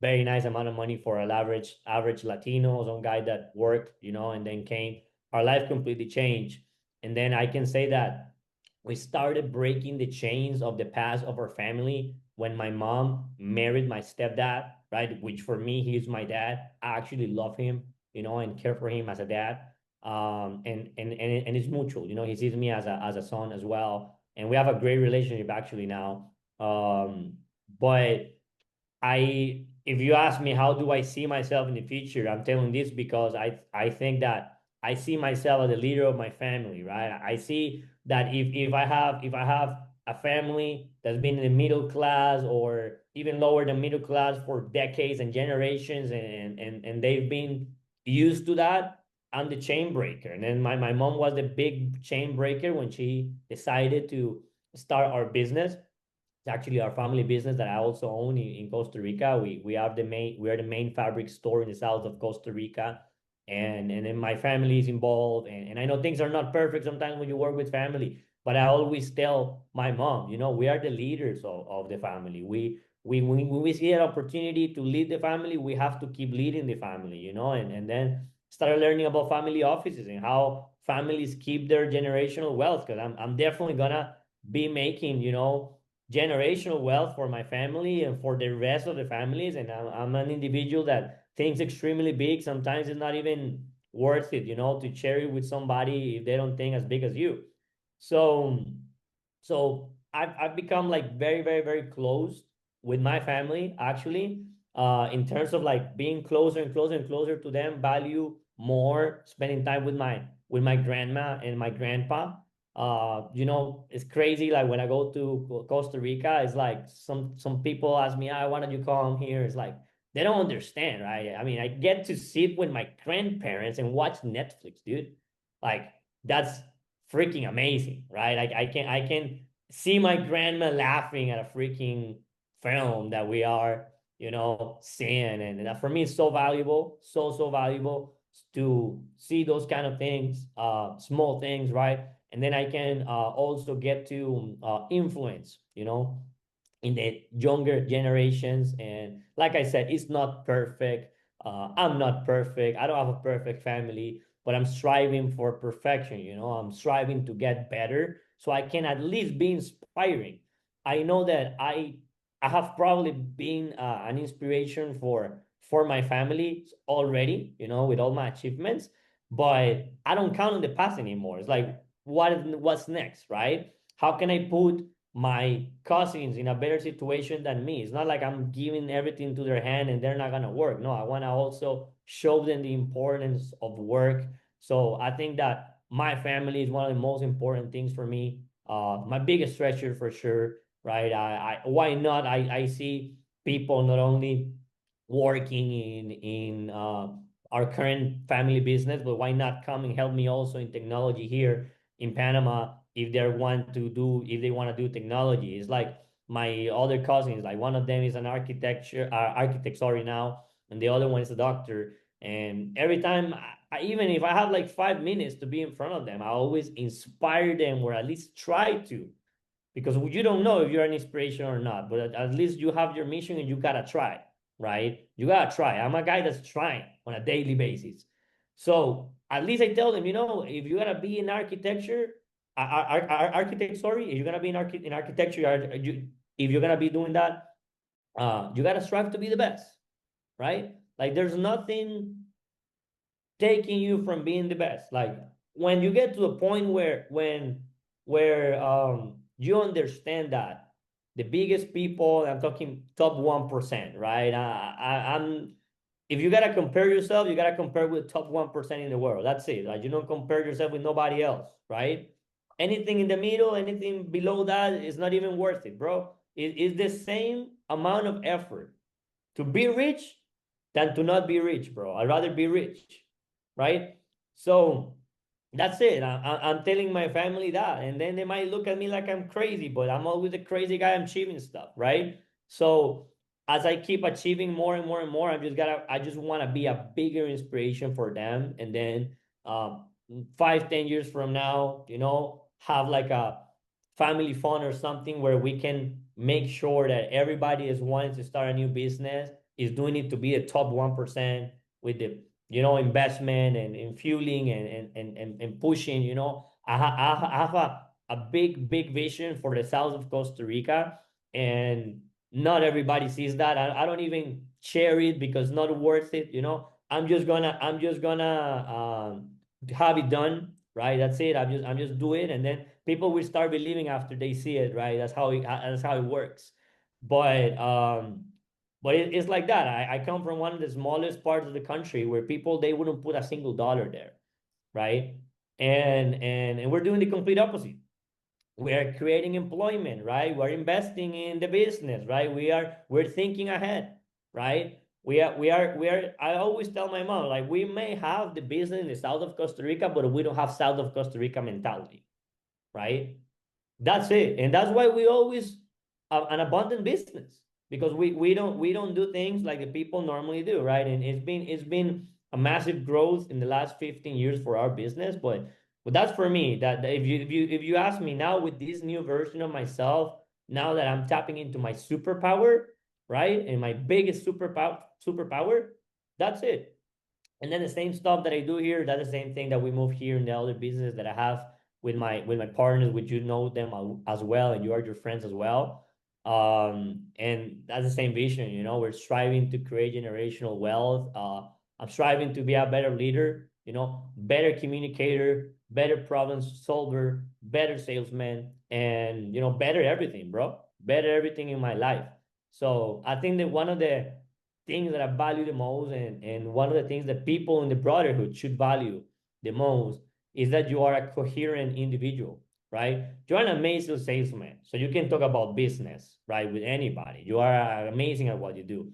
very nice amount of money for an average Latino, some guy that worked, and then came. Our life completely changed, and then I can say that we started breaking the chains of the past of our family when my mom married my stepdad, right? Which for me, he's my dad. I actually love him, and care for him as a dad. And it's mutual. He sees me as a son as well, and we have a great relationship actually now. But if you ask me how do I see myself in the future, I'm telling this because I think that I see myself as the leader of my family, right? I see that if I have a family that's been in the middle class or even lower than middle class for decades and generations, and they've been used to that, I'm the chain breaker. And then my mom was the big chain breaker when she decided to start our business. It's actually our family business that I also own in Costa Rica. We are the main fabric store in the south of Costa Rica. And then my family is involved. And I know things are not perfect sometimes when you work with family, but I always tell my mom, we are the leaders of the family. When we see an opportunity to lead the family, we have to keep leading the family, and then start learning about family offices and how families keep their generational wealth. Because I'm definitely gonna be making, generational wealth for my family and for the rest of the families. And I'm an individual that thinks extremely big. Sometimes it's not even worth it, to share it with somebody if they don't think as big as you. So, so I've become like very, very, very close with my family, actually, in terms of like being closer and closer and closer to them, value more spending time with my grandma and my grandpa. It's crazy. Like when I go to Costa Rica, it's like some people ask me, why don't you come here? It's like they don't understand, right? I mean, I get to sit with my grandparents and watch Netflix, dude. Like that's freaking amazing, right? Like I can see my grandma laughing at a freaking film that we are, seeing, and that for me is so valuable, so valuable to see those kind of things, small things, right? And then I can also get to influence, in the younger generations. And like I said, it's not perfect. I'm not perfect. I don't have a perfect family, but I'm striving for perfection. I'm striving to get better so I can at least be inspiring. I know that I have probably been an inspiration for my family already, with all my achievements, but I don't count on the past anymore. It's like what's next, right? How can I put my cousins in a better situation than me. It's not like I'm giving everything to their hand and they're not gonna work. No, I want to also show them the importance of work. So I think that my family is one of the most important things for me. My biggest treasure for sure, right? Why not? I see people not only working in our current family business, but why not come and help me also in technology here in Panama if they want to do technology. It's like my other cousins, like one of them is an architect, sorry now, and the other one is a doctor. And every time, even if I have like 5 minutes to be in front of them, I always inspire them or at least try to, because you don't know if you're an inspiration or not, but at least you have your mission and you gotta try, right? You gotta try. I'm a guy that's trying on a daily basis. So at least I tell them, if you gotta be in architecture, architect, sorry, if you're gonna be in architecture, if you're gonna be doing that, you gotta strive to be the best, right? Like there's nothing taking you from being the best. Like when you get to a point where you understand that the biggest people, I'm talking top 1%, right? I'm If you gotta compare yourself, you gotta compare with top 1% in the world. That's it. Like you don't compare yourself with nobody else, right? Anything in the middle, anything below that is not even worth it, bro. It's the same amount of effort to be rich than to not be rich, bro. I'd rather be rich, right? So that's it. I'm telling my family that, and then they might look at me like I'm crazy, but I'm always a crazy guy. I'm achieving stuff, right? So as I keep achieving more and more and more, I just want to be a bigger inspiration for them, and then 5, 10 years from now, have like a family fund or something where we can make sure that everybody is wanting to start a new business is doing it to be a top 1% with the investment and fueling and pushing. I have a big vision for the south of Costa Rica, and not everybody sees that. I don't even share it because not worth it. I'm just gonna have it done, right? That's it. I'm just do it, and then people will start believing after they see it, right? That's how it works. But it's like that. I come from one of the smallest parts of the country where people they wouldn't put a single dollar there, right? And we're doing the complete opposite. We are creating employment, right? We're investing in the business, right? We're thinking ahead, right? We are. I always tell my mom, like, we may have the business in the south of Costa Rica, but we don't have south of Costa Rica mentality, right? That's it, and that's why we always have an abundant business, because we don't do things like the people normally do, right? And it's been a massive growth in the last 15 years for our business, but that's for me. That if you ask me now with this new version of myself, now that I'm tapping into my superpower, right, and my biggest superpower, that's it. And then the same stuff that I do here, that's the same thing that we move here in the other business that I have with my partners, which you know them as well, and you are your friends as well. And that's the same vision. We're striving to create generational wealth. I'm striving to be a better leader. Better communicator, better problem solver, better salesman, and better everything, bro. Better everything in my life. So I think that one of the things that I value the most, and one of the things that people in the brotherhood should value the most, is that you are a coherent individual, right? You're an amazing salesman, so you can talk about business, right, with anybody. You are amazing at what you do.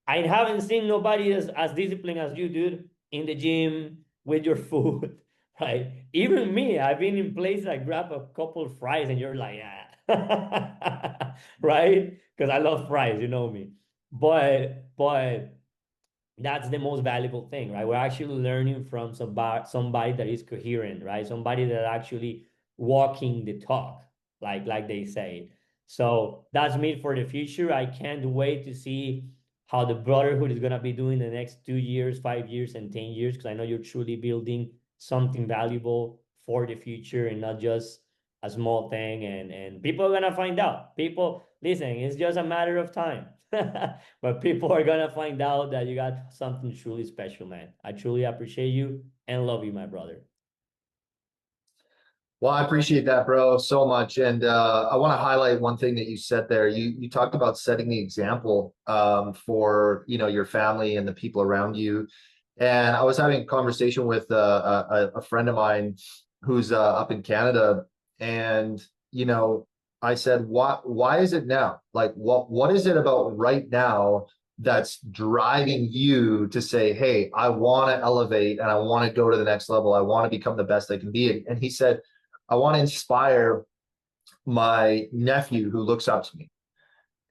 I haven't seen nobody as disciplined as you, dude, in the gym with your food, right? Even me, I've been in places I grab a couple of fries and you're like, ah, right? Because I love fries, you know me. But that's the most valuable thing, right? We're actually learning from somebody that is coherent, right? Somebody that actually walking the talk, like they say. So that's me for the future. I can't wait to see how the brotherhood is gonna be doing the next 2 years, 5 years, and 10 years, because I know you're truly building something valuable for the future and not just a small thing. And people are gonna find out. People, listen, it's just a matter of time. But people are gonna find out that you got something truly special, man. I truly appreciate you and love you, my brother. Well, I appreciate that, bro, so much. And I want to highlight one thing that you said there. You talked about setting the example for your family and the people around you. And I was having a conversation with a friend of mine who's up in Canada, and I said, why is it now? Like, what is it about right now that's driving you to say, hey, I want to elevate and I want to go to the next level. I want to become the best I can be. And he said, I want to inspire my nephew who looks up to me.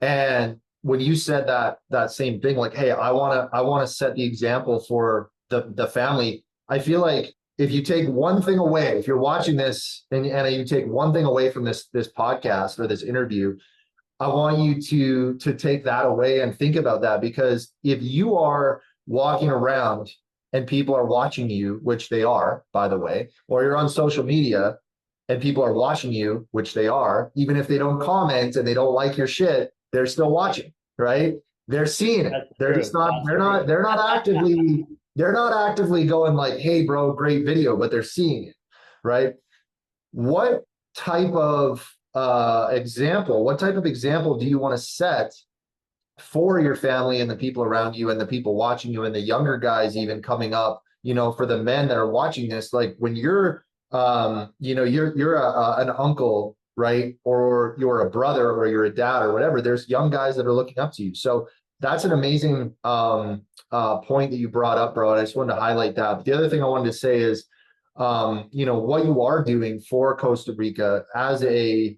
And when you said that same thing, like, hey, I want to set the example for the family. I feel like if you take one thing away, if you're watching this and you take one thing away from this podcast or this interview, I want you to take that away and think about that, because if you are walking around and people are watching you, which they are, by the way, or you're on social media and people are watching you, which they are, even if they don't comment and they don't like your shit, they're still watching, right? They're seeing it. That's They're just true. not, That's they're not, true. they're not actively going like, hey, bro, great video, but they're seeing it, right? What type of what type of example do you want to set for your family and the people around you and the people watching you and the younger guys even coming up, for the men that are watching this, like when you're an uncle, right? Or you're a brother or you're a dad or whatever, there's young guys that are looking up to you. So that's an amazing point that you brought up, bro. And I just wanted to highlight that. But the other thing I wanted to say is, what you are doing for Costa Rica as a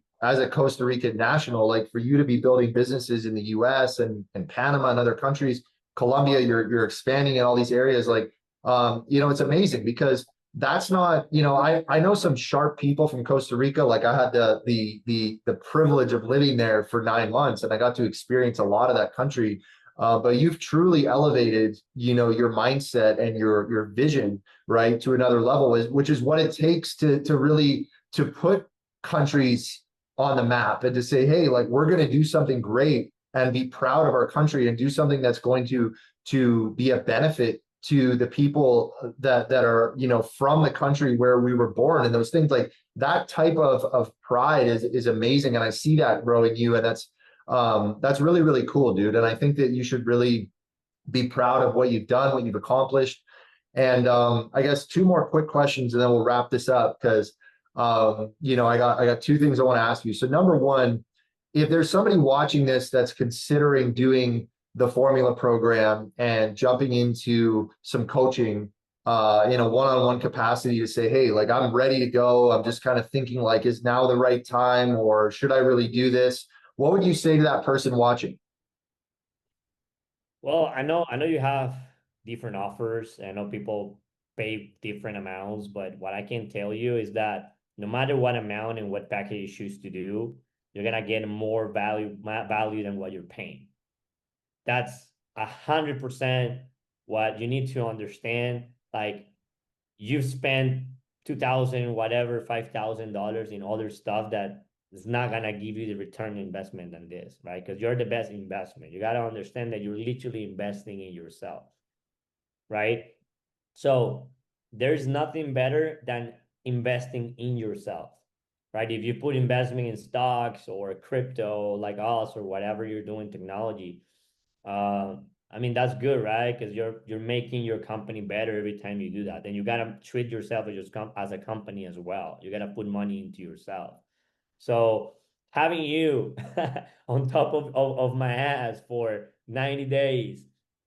Costa Rican national, like for you to be building businesses in the US and Panama and other countries, Colombia, you're expanding in all these areas. Like, it's amazing because that's not, I know some sharp people from Costa Rica. Like I had the privilege of living there for 9 months and I got to experience a lot of that country. But you've truly elevated, your mindset and your vision, right, to another level, which is what it takes to really to put countries on the map and to say, hey, like we're going to do something great and be proud of our country and do something that's going to be a benefit to the people that are, from the country where we were born, and those things. Like that type of pride is amazing. And I see that, bro, in you. And that's really, really cool, dude. And I think that you should really be proud of what you've done, what you've accomplished. And I guess two more quick questions and then we'll wrap this up, because I got two things I want to ask you. So number one, if there's somebody watching this that's considering doing the formula program and jumping into some coaching in a one-on-one capacity to say, hey, like I'm ready to go. I'm just kind of thinking like, is now the right time or should I really do this? What would you say to that person watching? Well, I know you have different offers. I know people pay different amounts, but what I can tell you is that no matter what amount and what package you choose to do, you're gonna get more value than what you're paying. That's 100% what you need to understand. Like you've spent 2,000, whatever, $5,000 in other stuff that is not gonna give you the return investment than this, right? Because you're the best investment. You gotta understand that you're literally investing in yourself, right? So there's nothing better than investing in yourself, right? If you put investment in stocks or crypto like us or whatever you're doing technology, I mean that's good, right? Because you're making your company better every time you do that. Then you gotta treat yourself as a company as well. You gotta put money into yourself. So having you on top of my ass for 90 days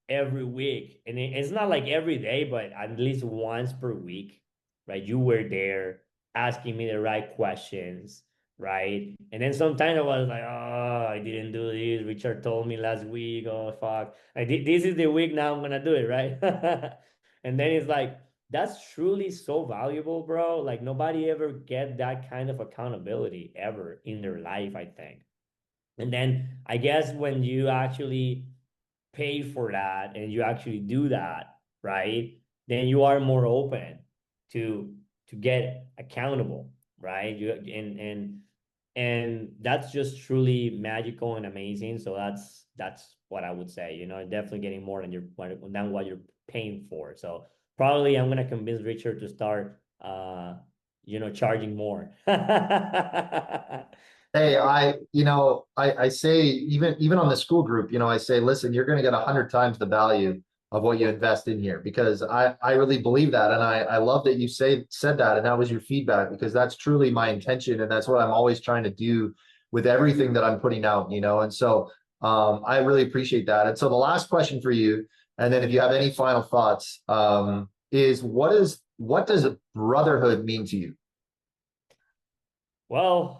every week, and it's not like every day, but at least once per week, right? You were there asking me the right questions, right? And then sometimes I was like, oh, I didn't do this. Richard told me last week, oh, fuck. I did, this is the week now I'm gonna do it, right? And then it's like, that's truly so valuable, bro. Like nobody ever get that kind of accountability ever in their life, I think. And then I guess when you actually pay for that and you actually do that, right? Then you are more open to get accountable, right? And that's just truly magical and amazing. So that's what I would say. Definitely getting more than what you're paying for. So probably I'm gonna convince Richard to start charging more. Hey, I say even on the school group, I say, listen, you're going to get 100 times the value of what you invest in here because I really believe that. And I love that you said that. And that was your feedback because that's truly my intention. And that's what I'm always trying to do with everything that I'm putting out. And so I really appreciate that. And so the last question for you, and then if you have any final thoughts, is what does a brotherhood mean to you? Well,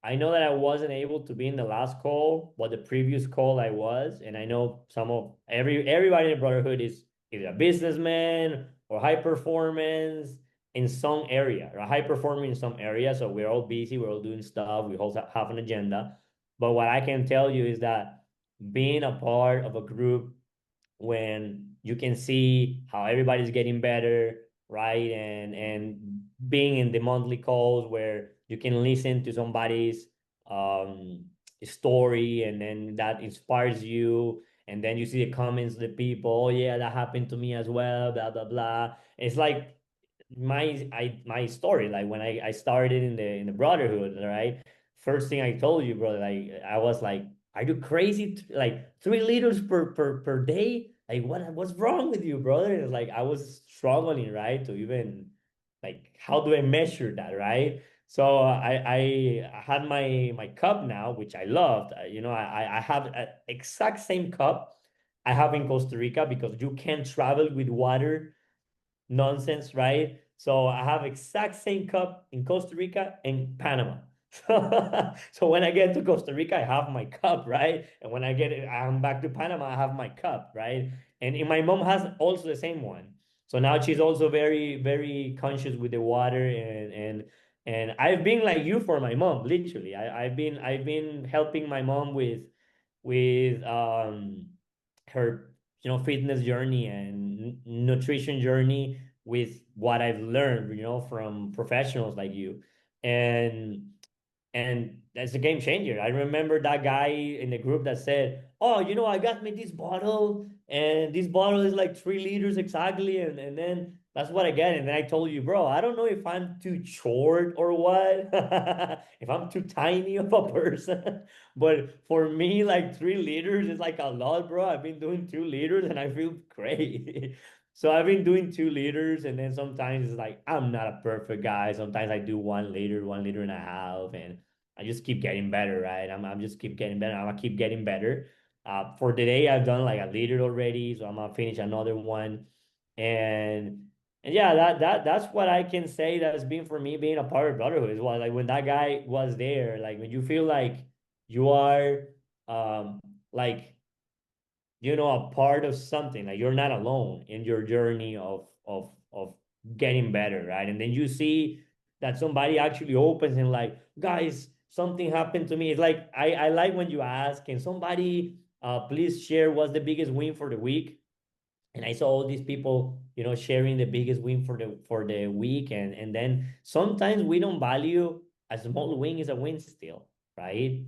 I know that I wasn't able to be in the last call, but the previous call I was, and I know some of everybody in the brotherhood is either a businessman or high performance in some area, or high performing in some area. So we're all busy, we're all doing stuff, we all have an agenda. But what I can tell you is that being a part of a group when you can see how everybody's getting better, right? And being in the monthly calls where you can listen to somebody's um story and then that inspires you and then you see the comments of the people, oh yeah, that happened to me as well, blah blah blah. It's like my story, like when I started in the brotherhood, right? First thing I told you, bro, like I was like, are you crazy? Like 3 liters per day? Like what's wrong with you, brother? It's like I was struggling, right? To even like how do I measure that, right? So I had my cup now, which I loved. I have an exact same cup I have in Costa Rica because you can't travel with water nonsense, right? So I have exact same cup in Costa Rica and Panama. So when I get to Costa Rica, I have my cup, right? And when I'm back to Panama, I have my cup, right? And my mom has also the same one. So now she's also very, very conscious with the water and I've been like you for my mom, literally. I've been helping my mom with her fitness journey and nutrition journey with what I've learned from professionals like you and that's a game changer. I remember that guy in the group that said, "Oh, I got me this bottle, and this bottle is like 3 liters exactly." And then that's what I get. And then I told you, bro, I don't know if I'm too short or what, if I'm too tiny of a person. But for me, like 3 liters is like a lot, bro. I've been doing 2 liters and I feel great. So I've been doing 2 liters, and then sometimes it's like I'm not a perfect guy. Sometimes I do 1 liter, 1 liter and a half, and I just keep getting better, right? I'm just keep getting better. I'm gonna keep getting better. For today, I've done like a liter already, so I'm gonna finish another one. And yeah, that's what I can say that's been for me being a part of brotherhood is what like when that guy was there, like when you feel like you are like a part of something, like you're not alone in your journey of getting better, right? And then you see that somebody actually opens and like, guys, something happened to me. It's like I like when you ask, can somebody please share what's the biggest win for the week? And I saw all these people, sharing the biggest win for the week, and then sometimes we don't value a small win is a win still, right?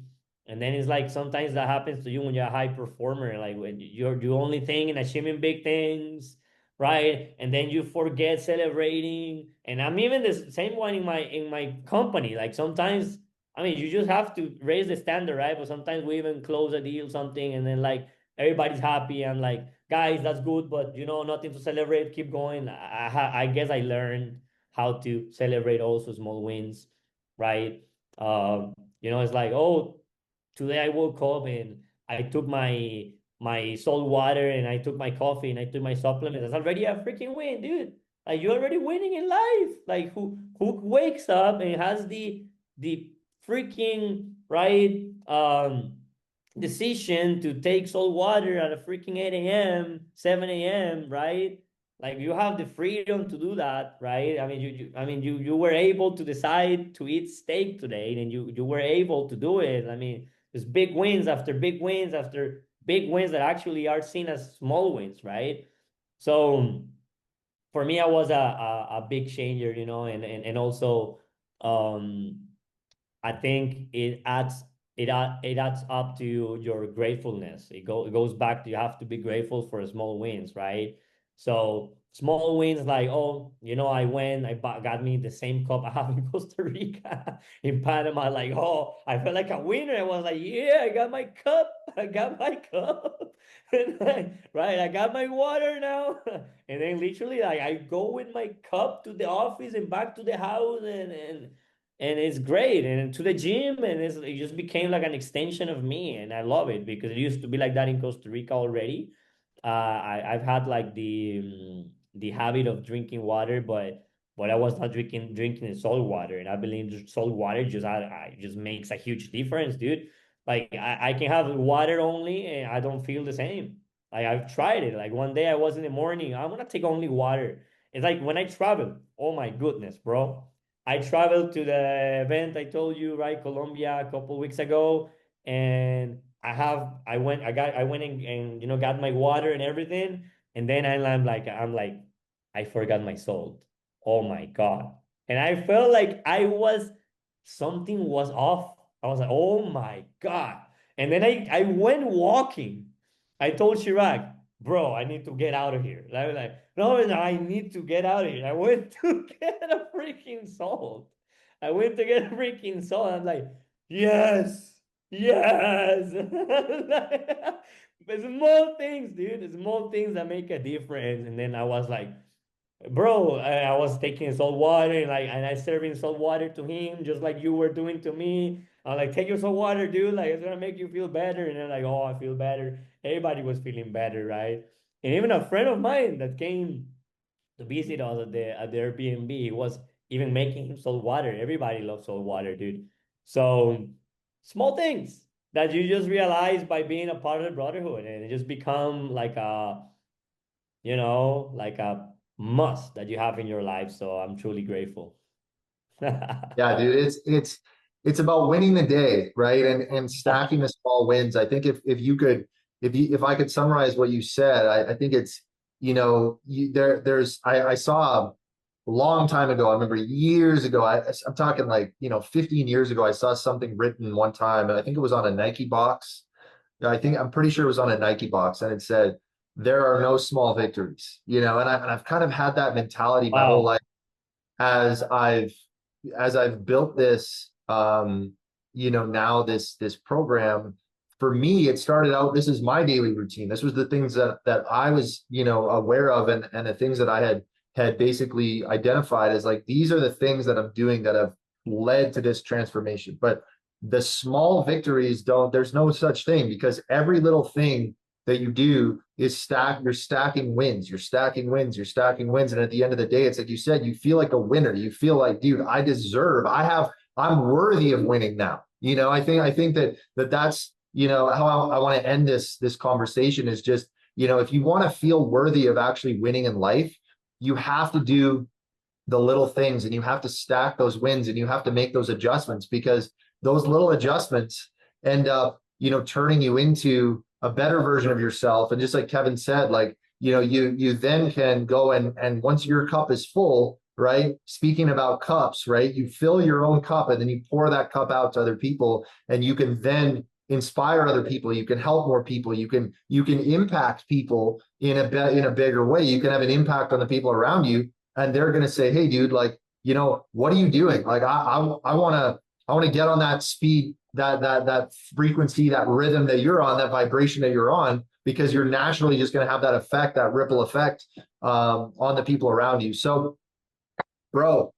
And then it's like sometimes that happens to you when you're a high performer, like when you're only thinking achieving big things, right? And then you forget celebrating. And I'm even the same one in my company. Like sometimes, I mean, you just have to raise the standard, right? But sometimes we even close a deal, something, and then like everybody's happy. I'm like, guys, that's good, but nothing to celebrate. Keep going. I guess I learned how to celebrate also small wins, right? It's like, oh, today I woke up and I took my salt water and I took my coffee and I took my supplements. That's already a freaking win, dude. Like you're already winning in life. Like who wakes up and has the freaking right decision to take salt water at a freaking 8 a.m., 7 a.m., right? Like you have the freedom to do that, right? I mean, you were able to decide to eat steak today, and you were able to do it. I mean, there's big wins after big wins after big wins that actually are seen as small wins, right? So for me, I was a big changer, and also I think it adds up to your gratefulness. It goes back to you have to be grateful for small wins, right? So small wins like, oh, I went, got me the same cup I have in Costa Rica, in Panama. Like, oh, I felt like a winner. I was like, yeah, I got my cup. I got my cup. Right, I got my water now. And then literally, like, I go with my cup to the office and back to the house, and it's great, and to the gym, and it just became like an extension of me, and I love it because it used to be like that in Costa Rica already. I've had like the habit of drinking water, but I was not drinking salt water, and I believe salt water I just makes a huge difference, dude. Like I can have water only, and I don't feel the same. Like I've tried it. Like one day I was in the morning, I'm gonna take only water. It's like when I travel. Oh my goodness, bro! I traveled to the event I told you, right, Colombia, a couple weeks ago, and I went and got my water and everything, and then I'm like I forgot my salt. Oh my God. And I felt like something was off. I was like, oh my God. And then I went walking. I told Chirac, bro, I need to get out of here. I was like, no, no, I need to get out of here. I went to get a freaking salt. I went to get a freaking salt. I'm like, yes, yes. But small things, dude. Small things that make a difference. And then I was like, bro, I was taking salt water and I serving salt water to him just like you were doing to me. I'm like, take your salt water, dude. Like it's gonna make you feel better. And they're like, oh, I feel better. Everybody was feeling better, right? And even a friend of mine that came to visit us at the Airbnb, he was even making him salt water. Everybody loves salt water, dude. So small things that you just realize by being a part of the brotherhood, and it just become like like a must that you have in your life. So I'm truly grateful. Yeah, dude, it's about winning the day, right? And stacking the small wins. I think if I could summarize what you said, I think it's, I saw a long time ago, I remember years ago, I'm talking like, 15 years ago, I saw something written one time, and I think it was on a Nike box. I'm pretty sure it was on a Nike box, and it said, there are no small victories, and I've kind of had that mentality my whole Wow. life as I've built this, now this program. For me, it started out, this is my daily routine. This was the things that I was, aware of, and the things that I had basically identified as like, these are the things that I'm doing that have led to this transformation. But the small victories there's no such thing, because every little thing that you do is you're stacking wins, you're stacking wins, you're stacking wins. And at the end of the day, it's like you said, you feel like a winner. You feel like, dude, I'm worthy of winning now. I think that's, how I want to end this conversation is just, if you want to feel worthy of actually winning in life, you have to do the little things, and you have to stack those wins, and you have to make those adjustments, because those little adjustments end up, turning you into a better version of yourself. And just like Kevin said, like, you then can go and once your cup is full, right? Speaking about cups, right? You fill your own cup, and then you pour that cup out to other people, and you can then inspire other people. You can help more people. You can impact people in a bigger way. You can have an impact on the people around you, and they're going to say, hey, dude, like, what are you doing? Like, I want to get on that speed, that frequency, that rhythm that you're on, that vibration that you're on, because you're naturally just going to have that effect, that ripple effect, on the people around you. So, bro,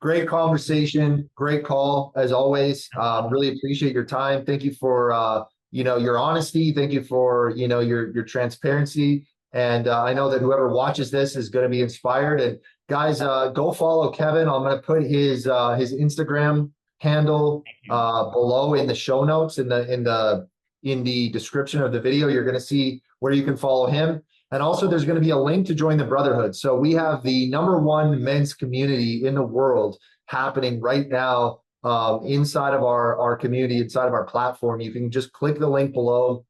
great conversation, great call as always. Really appreciate your time. Thank you for your honesty. Thank you for your transparency. And I know that whoever watches this is going to be inspired. And guys, go follow Kevin. I'm going to put his Instagram handle below in the show notes, in the description of the video. You're going to see where you can follow him. And also there's going to be a link to join the Brotherhood. So we have the #1 men's community in the world happening right now, inside of our community, inside of our platform. You can just click the link below.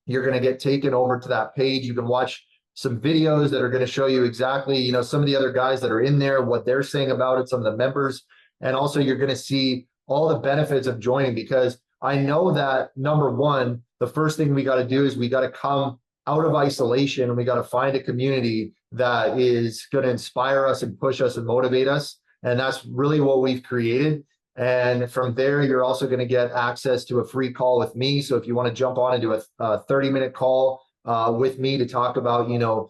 You're going to get taken over to that page. You can watch some videos that are going to show you exactly, some of the other guys that are in there, what they're saying about it, some of the members. And also you're going to see all the benefits of joining, because I know that #1, the first thing we got to do is we got to come out of isolation, and we got to find a community that is going to inspire us and push us and motivate us. And that's really what we've created. And from there, you're also going to get access to a free call with me. So if you want to jump on and do a 30-minute call with me to talk about,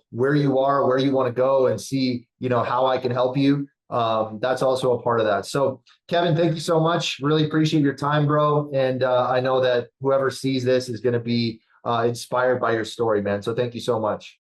where you are, where you want to go, and see, how I can help you, that's also a part of that. So Kevin, thank you so much. Really appreciate your time, bro. And I know that whoever sees this is going to be inspired by your story, man. So thank you so much.